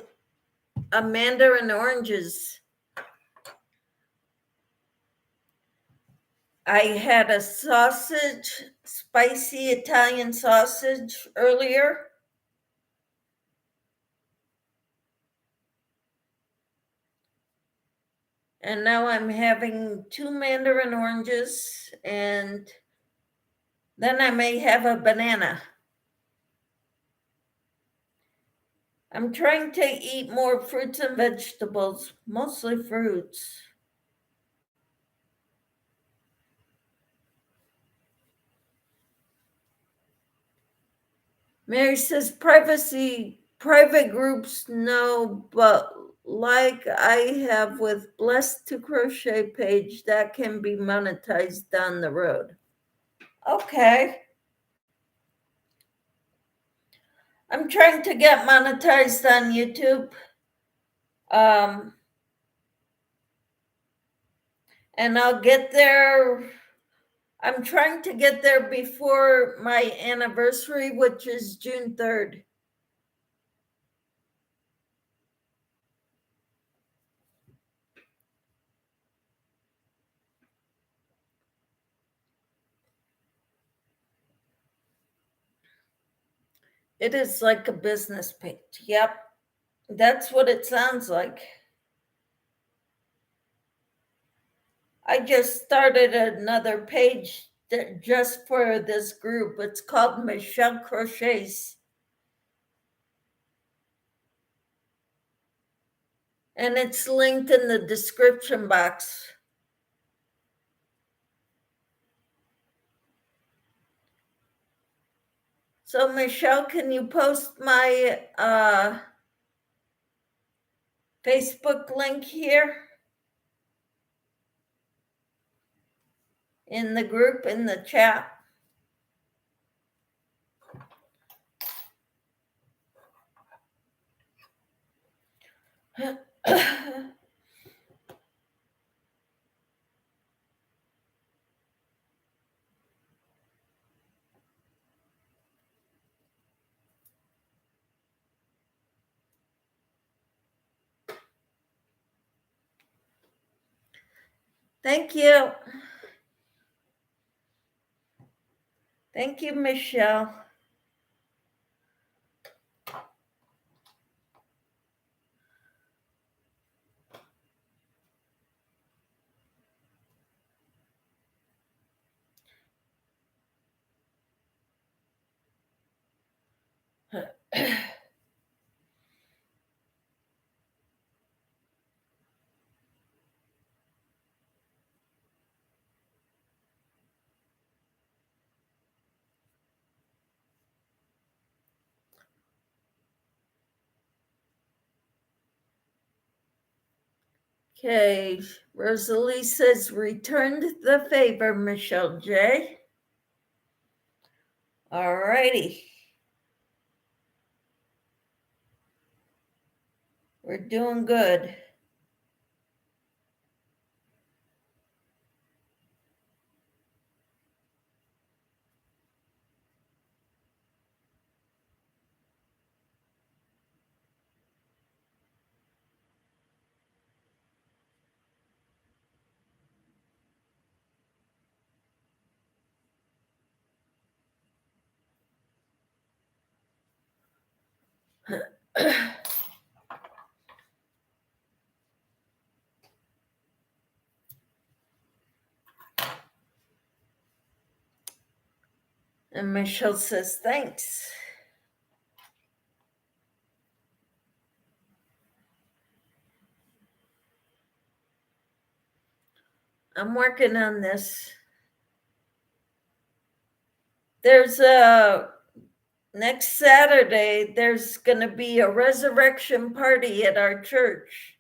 Speaker 1: a mandarin oranges. I had a sausage, spicy Italian sausage earlier. And now I'm having 2 mandarin oranges, and then I may have a banana. I'm trying to eat more fruits and vegetables, mostly fruits. Mary says private groups, no, but like I have with Blessed to Crochet page, that can be monetized down the road. Okay. I'm trying to get monetized on YouTube. And I'll get there. I'm trying to get there before my anniversary, which is June 3rd. It is like a business page. Yep. That's what it sounds like. I just started another page just for this group. It's called Michelle Crochets. And it's linked in the description box. So Michelle, can you post my Facebook link here in the group, in the chat? Thank you. Thank you, Michelle. Okay, Rosalie says, returned the favor, Michelle J. All righty. We're doing good. And Michelle says, thanks. I'm working on this. There's next Saturday, there's going to be a resurrection party at our church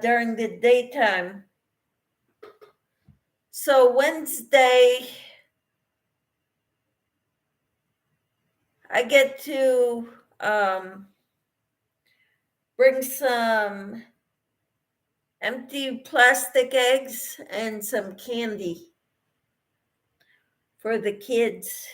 Speaker 1: during the daytime. So Wednesday, I get to bring some empty plastic eggs and some candy for the kids.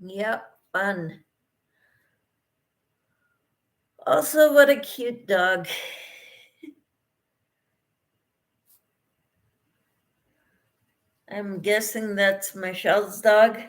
Speaker 1: Yep, fun. Also, what a cute dog. I'm guessing that's Michelle's dog.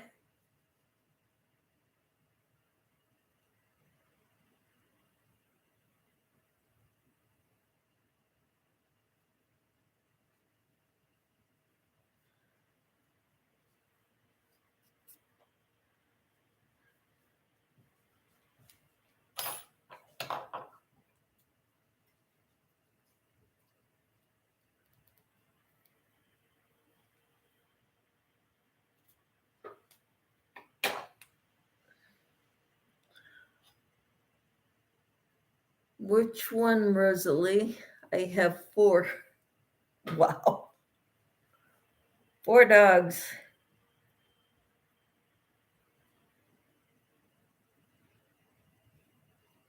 Speaker 1: Which one, Rosalie? I have 4. Wow. 4 dogs.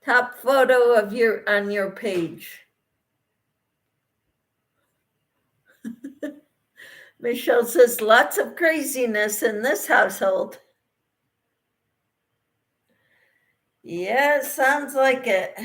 Speaker 1: Top photo of on your page. Michelle says lots of craziness in this household. Yeah, sounds like it.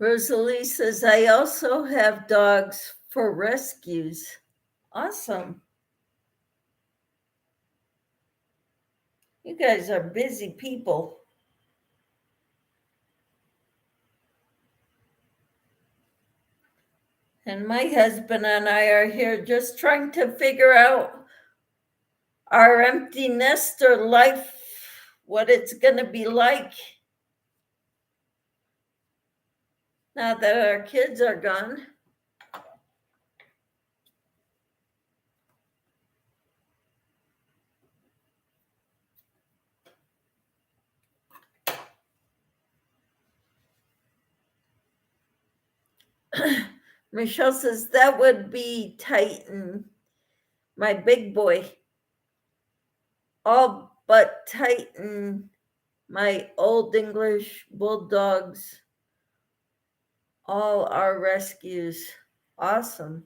Speaker 1: Rosalie says, I also have dogs for rescues. Awesome. You guys are busy people. And my husband and I are here just trying to figure out our empty nester life, what it's going to be like now that our kids are gone. Michelle says that would be Titan, my big boy. All but Titan, my Old English bulldogs, all are rescues. Awesome.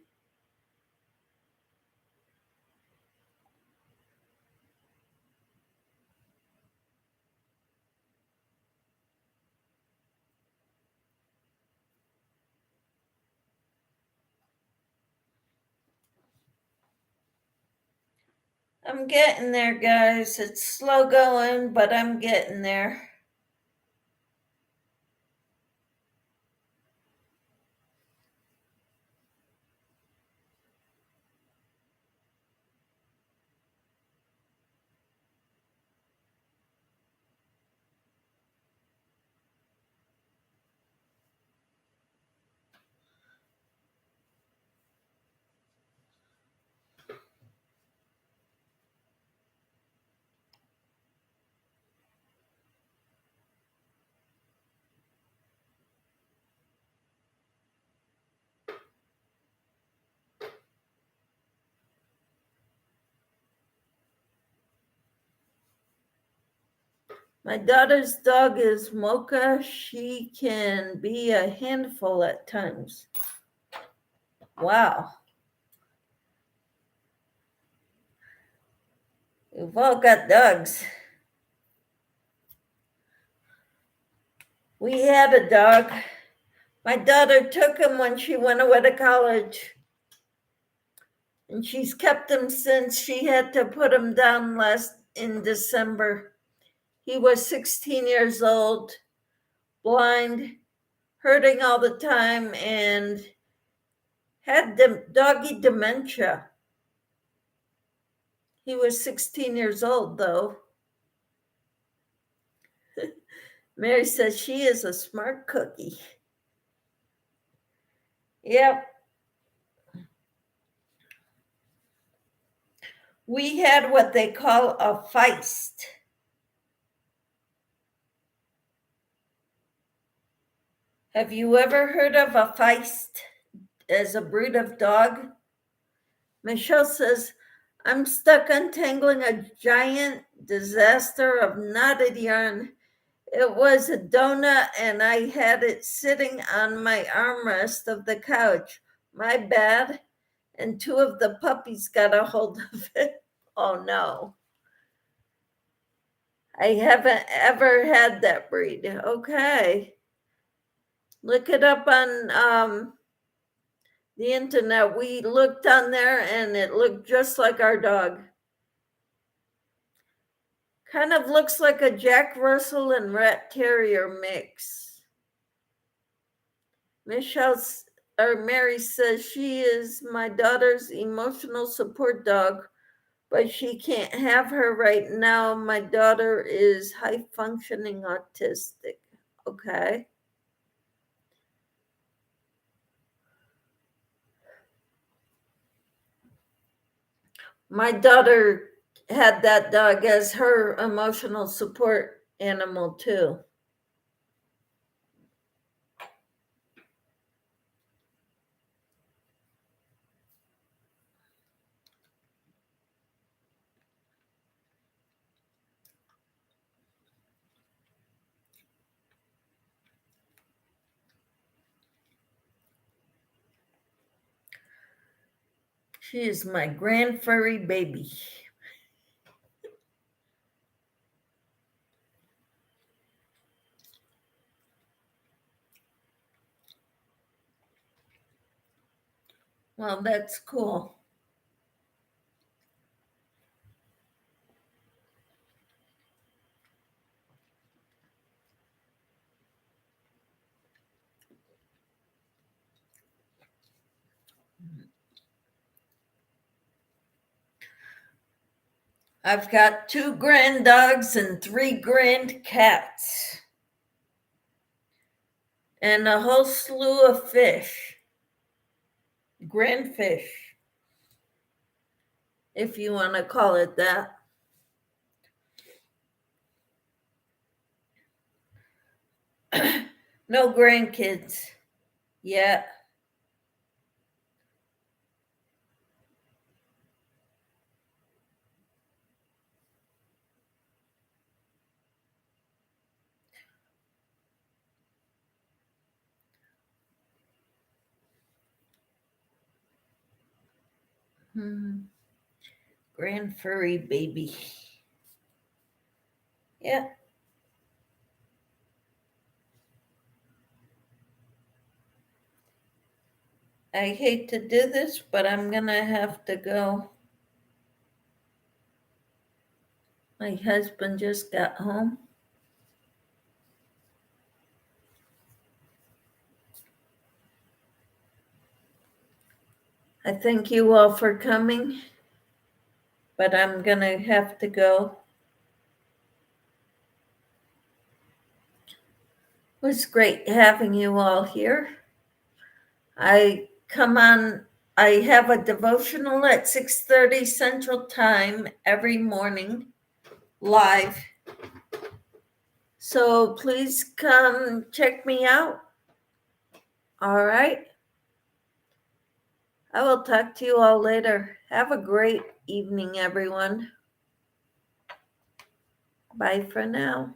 Speaker 1: I'm getting there, guys. It's slow going, but I'm getting there. My daughter's dog is Mocha. She can be a handful at times. Wow. We've all got dogs. We had a dog. My daughter took him when she went away to college. And she's kept him since. She had to put him down in December. He was 16 years old, blind, hurting all the time, and had doggy dementia. He was 16 years old, though. Mary says she is a smart cookie. Yep. We had what they call a feist. Have you ever heard of a feist as a breed of dog? Michelle says, I'm stuck untangling a giant disaster of knotted yarn. It was a donut and I had it sitting on my armrest of the couch. My bad. And two of the puppies got a hold of it. Oh no. I haven't ever had that breed. Okay. Look it up on the internet. We looked on there and it looked just like our dog. Kind of looks like a Jack Russell and Rat Terrier mix. Mary says she is my daughter's emotional support dog, but she can't have her right now. My daughter is high functioning autistic. Okay. My daughter had that dog as her emotional support animal too. She is my grand furry baby. Well, that's cool. I've got 2 grand dogs and 3 grand cats. And a whole slew of fish. Grand fish, if you want to call it that. No grandkids yet. Grand furry baby. Yeah. I hate to do this, but I'm going to have to go. My husband just got home. I thank you all for coming, but I'm going to have to go. It was great having you all here. I have a devotional at 6:30 Central Time every morning, live. So please come check me out. All right. I will talk to you all later. Have a great evening, everyone. Bye for now.